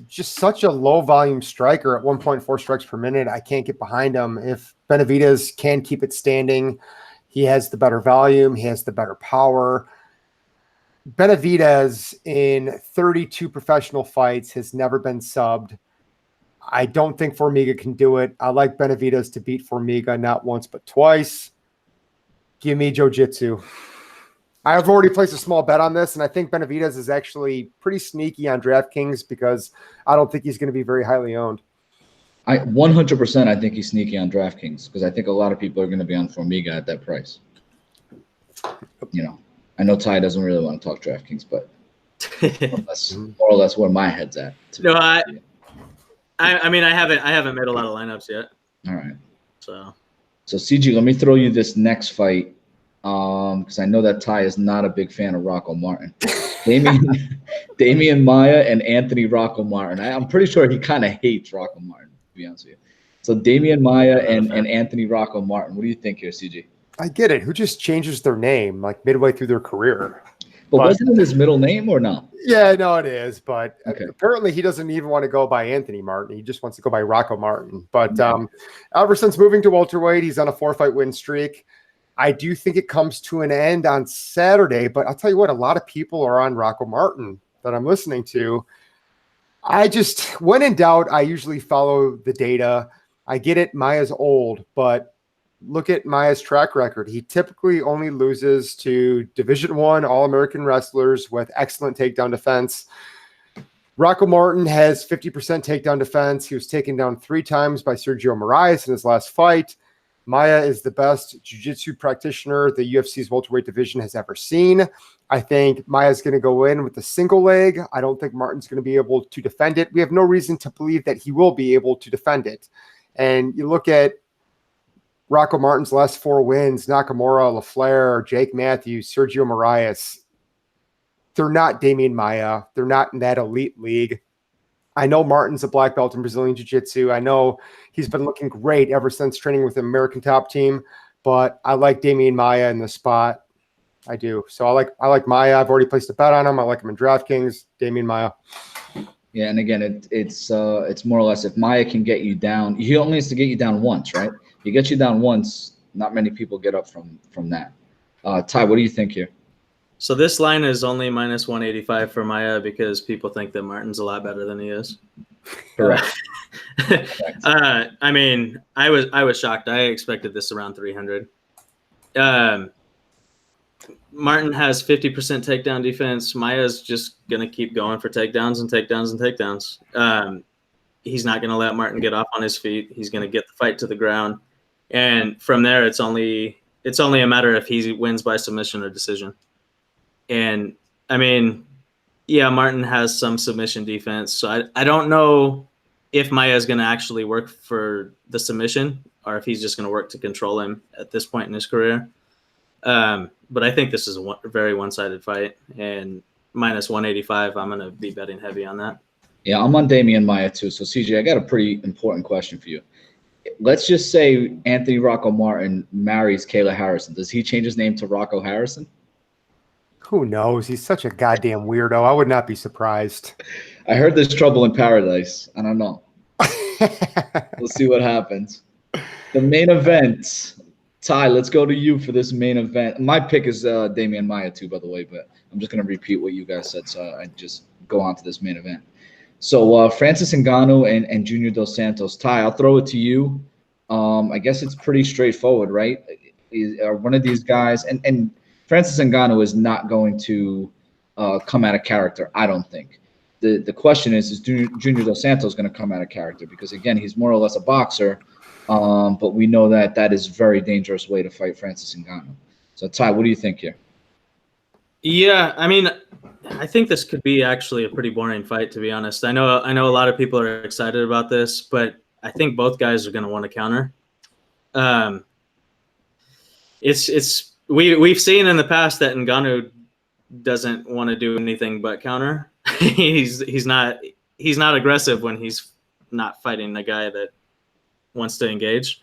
Just such a low volume striker at 1.4 strikes per minute. I can't get behind him. If Benavidez can keep it standing, he has the better volume. He has the better power. Benavidez in 32 professional fights has never been subbed. I don't think Formiga can do it. I like Benavidez to beat Formiga not once but twice. Give me jiu-jitsu. I've already placed a small bet on this, and I think Benavidez is actually pretty sneaky on DraftKings because I don't think he's going to be very highly owned. I 100%. I think he's sneaky on DraftKings because I think a lot of people are going to be on Formiga at that price. I know Ty doesn't really want to talk DraftKings, but more or less where my head's at. No, I mean, I haven't made a lot of lineups yet. All right. So CG, let me throw you this next fight because I know that Ty is not a big fan of Rocco Martin. Demian Maia and Anthony Rocco Martin. I'm pretty sure he kind of hates Rocco Martin, to be honest with you. So Demian Maia and Anthony Rocco Martin. What do you think here, CG? I get it. Who just changes their name like midway through their career? But wasn't it his middle name or no? Yeah, no, it is. But okay. Apparently he doesn't even want to go by Anthony Martin. He just wants to go by Rocco Martin. But ever since moving to welterweight, he's on a 4-fight win streak. I do think it comes to an end on Saturday. But I'll tell you what, a lot of people are on Rocco Martin that I'm listening to. I just, when in doubt, I usually follow the data. I get it. Maia's old, but look at Maia's track record. He typically only loses to Division I All-American wrestlers with excellent takedown defense. Rocco Martin has 50% takedown defense. He was taken down 3 times by Sergio Moret in his last fight. Maia is the best jiu-jitsu practitioner the UFC's welterweight division has ever seen. I think Maia's going to go in with a single leg. I don't think Martin's going to be able to defend it. We have no reason to believe that he will be able to defend it. And you look at Rocco Martin's last 4 wins, Nakamura, LaFleur, Jake Matthews, Sergio Moraes. They're not Demian Maia. They're not in that elite league. I know Martin's a black belt in Brazilian Jiu-Jitsu. I know he's been looking great ever since training with the American top team, but I like Demian Maia in the spot. I do. So I like Maia. I've already placed a bet on him. I like him in DraftKings. Demian Maia. Yeah, and again, it's more or less if Maia can get you down, he only needs to get you down once, right? He gets you down once. Not many people get up from that. Ty, what do you think here? So this line is only minus 185 for Maia because people think that Martin's a lot better than he is. Correct. I mean, I was shocked. I expected this around 300. Martin has 50% takedown defense. Maia's just going to keep going for takedowns and takedowns and takedowns. He's not going to let Martin get off on his feet. He's going to get the fight to the ground. And from there, it's only a matter if he wins by submission or decision. And, I mean, yeah, Martin has some submission defense. So I don't know if Maia is going to actually work for the submission or if he's just going to work to control him at this point in his career. But I think this is a very one-sided fight. And minus 185, I'm going to be betting heavy on that. Yeah, I'm on Demian Maia too. So, CJ, I got a pretty important question for you. Let's just say Anthony Rocco Martin marries Kayla Harrison. Does he change his name to Rocco Harrison? Who knows? He's such a goddamn weirdo. I would not be surprised. I heard there's trouble in paradise. I don't know. We'll see what happens. The main event. Ty, let's go to you for this main event. My pick is Demian Maia too, by the way, but I'm just going to repeat what you guys said, so I just go on to this main event. So Francis Ngannou and Junior Dos Santos. Ty, I'll throw it to you. I guess it's pretty straightforward, right? One of these guys, and Francis Ngannou is not going to come out of character, I don't think. The question is Junior Dos Santos going to come out of character? Because, again, he's more or less a boxer, but we know that is a very dangerous way to fight Francis Ngannou. So, Ty, what do you think here? Yeah, I mean, I think this could be actually a pretty boring fight, to be honest. I know a lot of people are excited about this, but I think both guys are going to want to counter. We've seen in the past that Ngannou doesn't want to do anything but counter. he's not aggressive when he's not fighting a guy that wants to engage.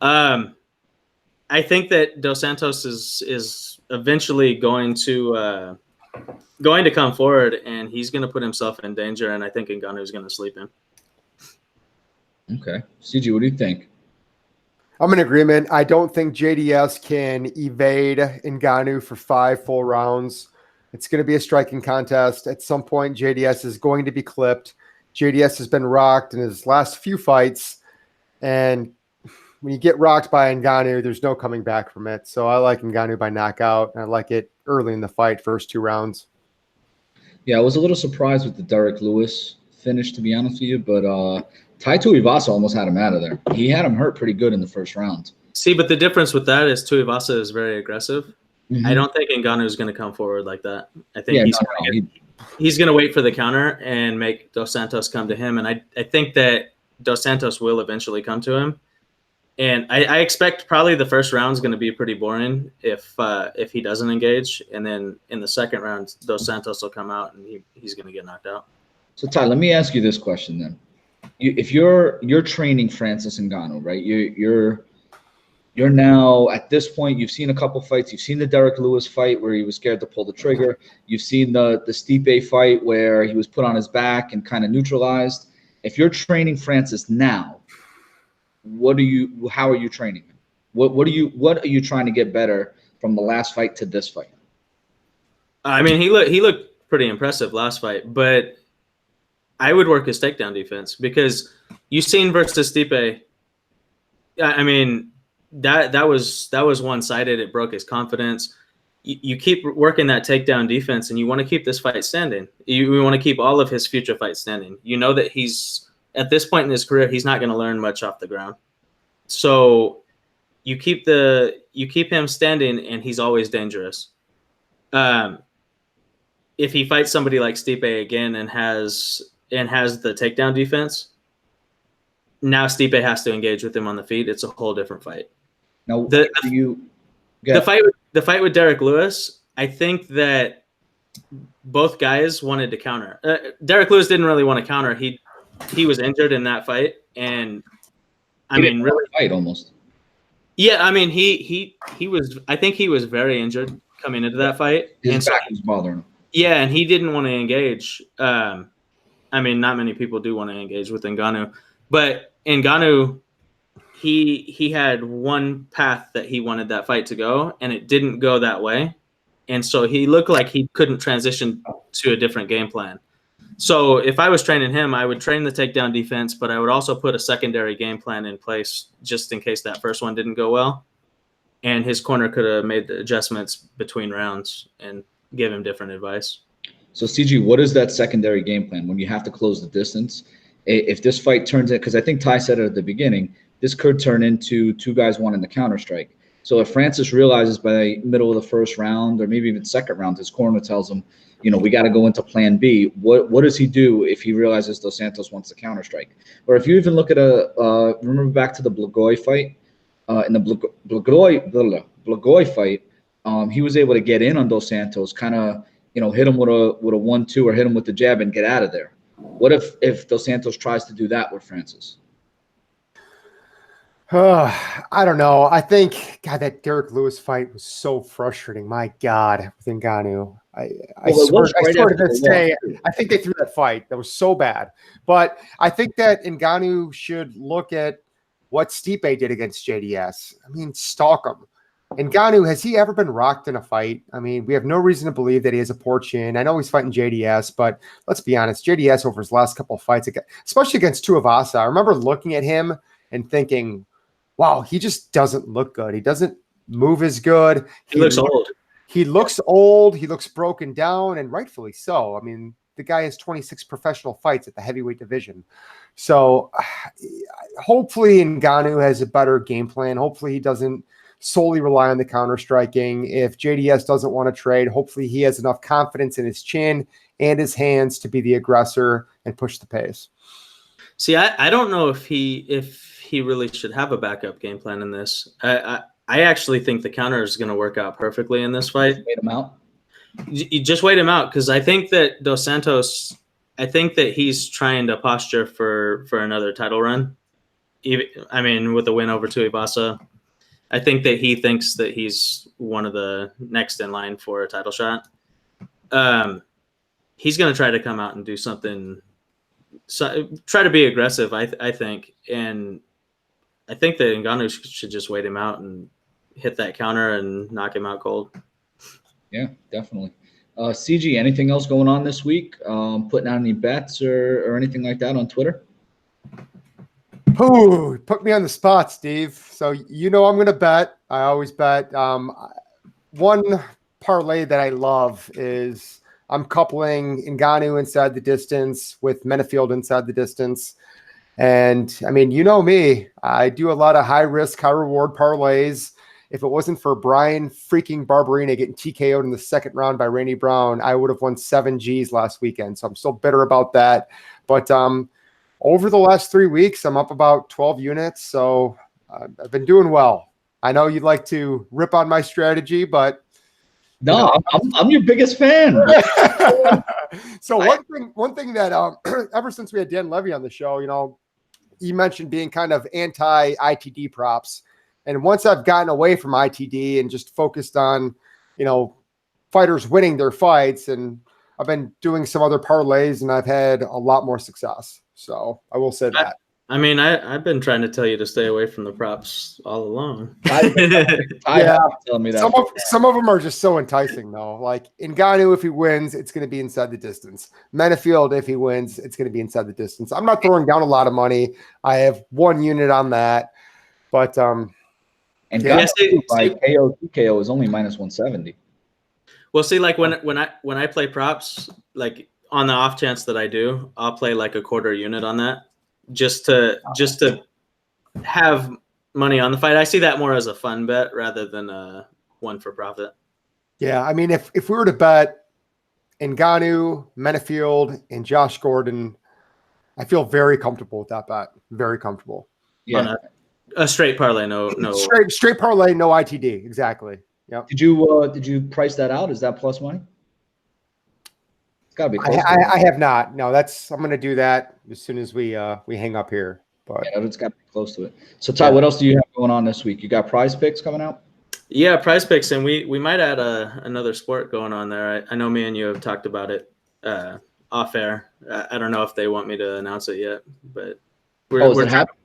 I think that Dos Santos is eventually going to come forward, and he's going to put himself in danger, and I think Ngannou is going to sleep him. Okay. CG, what do you think? I'm in agreement. I don't think JDS can evade Ngannou for 5 full rounds. It's going to be a striking contest. At some point, JDS is going to be clipped. JDS has been rocked in his last few fights, and when you get rocked by Ngannou, there's no coming back from it. So I like Ngannou by knockout. I like it early in the fight, first 2 rounds. Yeah, I was a little surprised with the Derek Lewis finish, to be honest with you. But Tai Tuivasa almost had him out of there. He had him hurt pretty good in the first round. See, but the difference with that is Tuivasa is very aggressive. Mm-hmm. I don't think Ngannou is going to come forward like that. I think he's going to wait for the counter and make Dos Santos come to him. And I think that Dos Santos will eventually come to him. And I expect probably the first round is going to be pretty boring if he doesn't engage. And then in the second round, Dos Santos will come out and he's going to get knocked out. So, Ty, let me ask you this question then. If you're training Francis Ngannou, right? You're now at this point. You've seen a couple fights. You've seen the Derek Lewis fight where he was scared to pull the trigger. You've seen the Stipe fight where he was put on his back and kind of neutralized. If you're training Francis now, how are you training him? What are you trying to get better from the last fight to this fight? I mean, he looked pretty impressive last fight, but I would work his takedown defense because you've seen versus Stipe. I mean, that was one-sided. It broke his confidence. You keep working that takedown defense, and you want to keep this fight standing. You want to keep all of his future fights standing. You know that he's at this point in his career, he's not going to learn much off the ground. So you keep him standing, and he's always dangerous. If he fights somebody like Stipe again and has the takedown defense, now Stipe has to engage with him on the feet. It's a whole different fight. Now, the fight with Derek Lewis, I think that both guys wanted to counter. Derek Lewis didn't really want to counter. He was injured in that fight, and I mean, really fight almost. Yeah, I mean, he was. I think he was very injured coming into that fight. His back was bothering him. Yeah, and he didn't want to engage. I mean, not many people do want to engage with Ngannou, but Ngannou, he had one path that he wanted that fight to go, and it didn't go that way, and so he looked like he couldn't transition to a different game plan. So if I was training him, I would train the takedown defense, but I would also put a secondary game plan in place just in case that first one didn't go well. And his corner could have made the adjustments between rounds and give him different advice. So, CG, what is that secondary game plan when you have to close the distance? If this fight turns in, because I think Ty said it at the beginning, this could turn into two guys wanting the counter strike. So if Francis realizes by the middle of the first round or maybe even second round, his corner tells him, we got to go into plan B. What does he do if he realizes Dos Santos wants the counter strike? Or if you even look at remember back to the Blagoy fight, in the Blagoy fight, he was able to get in on Dos Santos, kind of, hit him with a 1-2 or hit him with the jab and get out of there. What if Dos Santos tries to do that with Francis? I don't know. I think, God, that Derek Lewis fight was so frustrating. My God, with Ngannou. I swear to this day, I think they threw that fight. That was so bad. But I think that Ngannou should look at what Stipe did against JDS. I mean, stalk him. Ngannou, has he ever been rocked in a fight? I mean, we have no reason to believe that he has a poor chin. I know he's fighting JDS, but let's be honest, JDS over his last couple of fights, especially against Tuivasa, I remember looking at him and thinking, wow, he just doesn't look good. He doesn't move as good. He looks old. He looks old. He looks broken down, and rightfully so. I mean, the guy has 26 professional fights at the heavyweight division. So hopefully Ngannou has a better game plan. Hopefully he doesn't solely rely on the counter striking. If JDS doesn't want to trade, hopefully he has enough confidence in his chin and his hands to be the aggressor and push the pace. See, I don't know if he really should have a backup game plan in this. I actually think the counter is going to work out perfectly in this fight. Wait him out. You just wait him out, because I think that Dos Santos, I think that he's trying to posture for another title run. I mean, with a win over Tuivasa, I think that he thinks that he's one of the next in line for a title shot. He's going to try to come out and do something. So, try to be aggressive, I think. And I think that Ngannou should just wait him out and hit that counter and knock him out cold. Yeah, definitely. CG, anything else going on this week? Putting out any bets or anything like that on Twitter? Ooh, put me on the spot, Steve. So I'm going to bet. I always bet. One parlay that I love is I'm coupling Ngannou inside the distance with Menifield inside the distance. And I mean, you know me, I do a lot of high risk, high reward parlays. If it wasn't for Brian freaking Barberina getting TKO'd in the second round by Randy Brown, I would have won 7 Gs last weekend. So I'm still bitter about that. But over the last 3 weeks, I'm up about 12 units. So I've been doing well. I know you'd like to rip on my strategy, but no, I'm your biggest fan. So one thing that ever since we had Dan Levy on the show, you mentioned being kind of anti-ITD props. And once I've gotten away from ITD and just focused on, fighters winning their fights, and I've been doing some other parlays, and I've had a lot more success. So I will say that. I mean, I've been trying to tell you to stay away from the props all along. Yeah, telling me that. Some of them are just so enticing, though. Like Ngannou, if he wins, it's going to be inside the distance. Menifield, if he wins, it's going to be inside the distance. I'm not throwing down a lot of money. I have 1 unit on that, but and by KO TKO is only -170. Well, see, like when I play props, like on the off chance that I do, I'll play like a quarter unit on that. Just to have money on the fight. I see that more as a fun bet rather than a one for profit. Yeah, I mean, if we were to bet Ngannou, Menifield, and Josh Gordon, I feel very comfortable with that bet. Very comfortable. Yeah, a straight parlay, no straight parlay, no ITD. Exactly. Yep. Did you price that out? Is that plus money? Gotta be close. I have not. No, I'm going to do that as soon as we hang up here. But yeah, it's got to be close to it. So Ty, what else do you have going on this week? You got Prize Picks coming out? Yeah, Prize Picks, and we might add another sport going on there. I know me and you have talked about it off air. I don't know if they want me to announce it yet, but we're happening?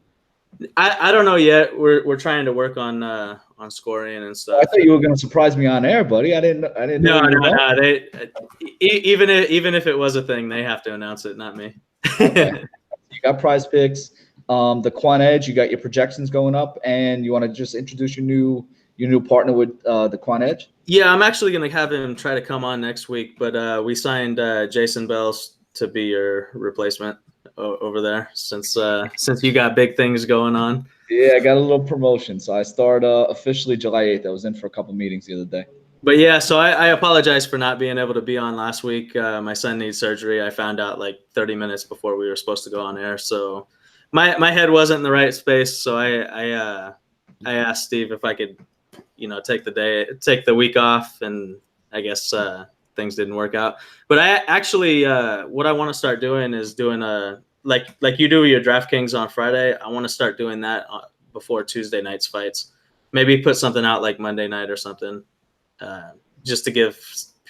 I don't know yet. We're trying to work on scoring and stuff. I thought you were going to surprise me on air, buddy. I didn't. No. They even if it was a thing, they have to announce it, not me. Okay. You got Prize Picks, the Quan Edge. You got your projections going up, and you want to just introduce your new partner with the Quan Edge. Yeah, I'm actually going to have him try to come on next week, but we signed Jason Bells to be your replacement over there since you got big things going on. Yeah, I got a little promotion, so I start officially July 8th. I was in for a couple meetings the other day. But yeah, so I apologize for not being able to be on last week. My son needs surgery. I found out like 30 minutes before we were supposed to go on air, so my head wasn't in the right space. So I asked Steve if I could, take the week off, and I guess things didn't work out. But I actually what I want to start doing is doing a like you do your DraftKings on Friday. I want to start doing that before Tuesday night's fights. Maybe put something out like Monday night or something, just to give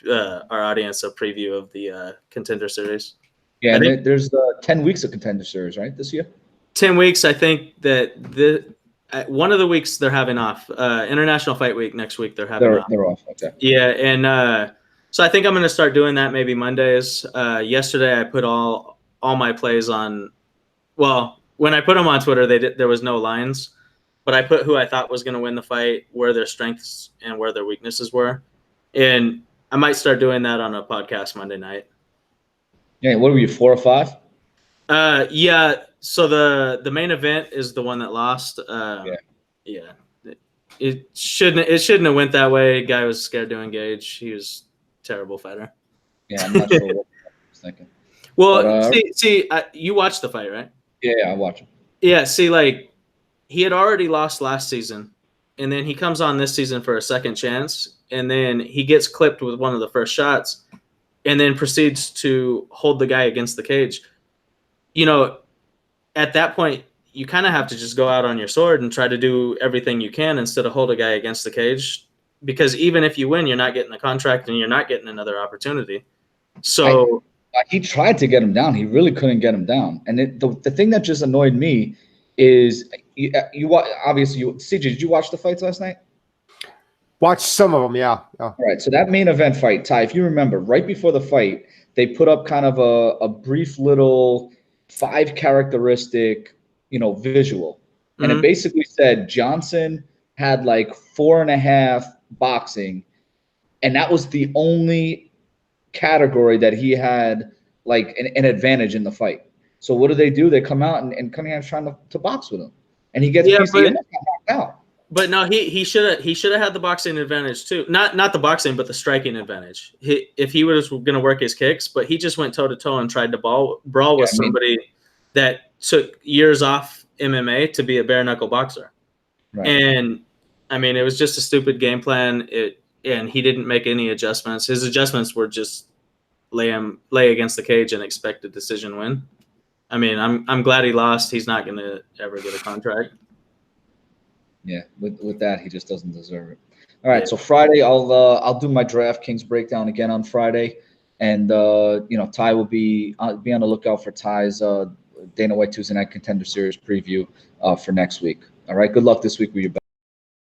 our audience a preview of the Contender Series. Yeah, there's 10 weeks of Contender Series, right, this year? 10 weeks. I think that one of the weeks they're having off. International Fight Week next week they're having off. They're off. Okay. Yeah, and so I think I'm going to start doing that maybe Mondays. Yesterday I put all my plays on. Well, when I put them on Twitter, there was no lines, but I put who I thought was going to win the fight, where their strengths and where their weaknesses were, and I might start doing that on a podcast Monday night. Yeah, what were you, 4 or 5? Yeah. So the main event is the one that lost. Yeah. It shouldn't have went that way. Guy was scared to engage. He was a terrible fighter. Yeah, I'm not sure what I was thinking. Well, but, you watched the fight, right? Yeah, I watched it. Yeah, see, like, he had already lost last season, and then he comes on this season for a second chance, and then he gets clipped with one of the first shots, and then proceeds to hold the guy against the cage. At that point, you kind of have to just go out on your sword and try to do everything you can instead of hold a guy against the cage, because even if you win, you're not getting a contract and you're not getting another opportunity. So he tried to get him down. He really couldn't get him down. And the thing that just annoyed me is you obviously, CJ, did you watch the fights last night? Watched some of them, yeah. All right, so that main event fight, Ty, if you remember, right before the fight, they put up kind of a brief little 5 characteristic, visual. And it basically said Johnson had like 4.5 boxing, and that was the only category that he had like an advantage in the fight. So what do? They come out and Cunningham trying to box with him, and he gets PC and knocked out. But no, he should have had the boxing advantage too. Not the boxing, but the striking advantage. If he was going to work his kicks, but he just went toe to toe and tried to brawl with somebody that took years off MMA to be a bare knuckle boxer. Right. And I mean, it was just a stupid game plan. And he didn't make any adjustments. His adjustments were just lay against the cage and expect a decision win. I mean, I'm glad he lost. He's not going to ever get a contract. Yeah, with that, he just doesn't deserve it. All right, so Friday, I'll do my DraftKings breakdown again on Friday, and Ty will be on the lookout for Ty's Dana White Tuesday Night Contender Series preview for next week. All right, good luck this week with your bet.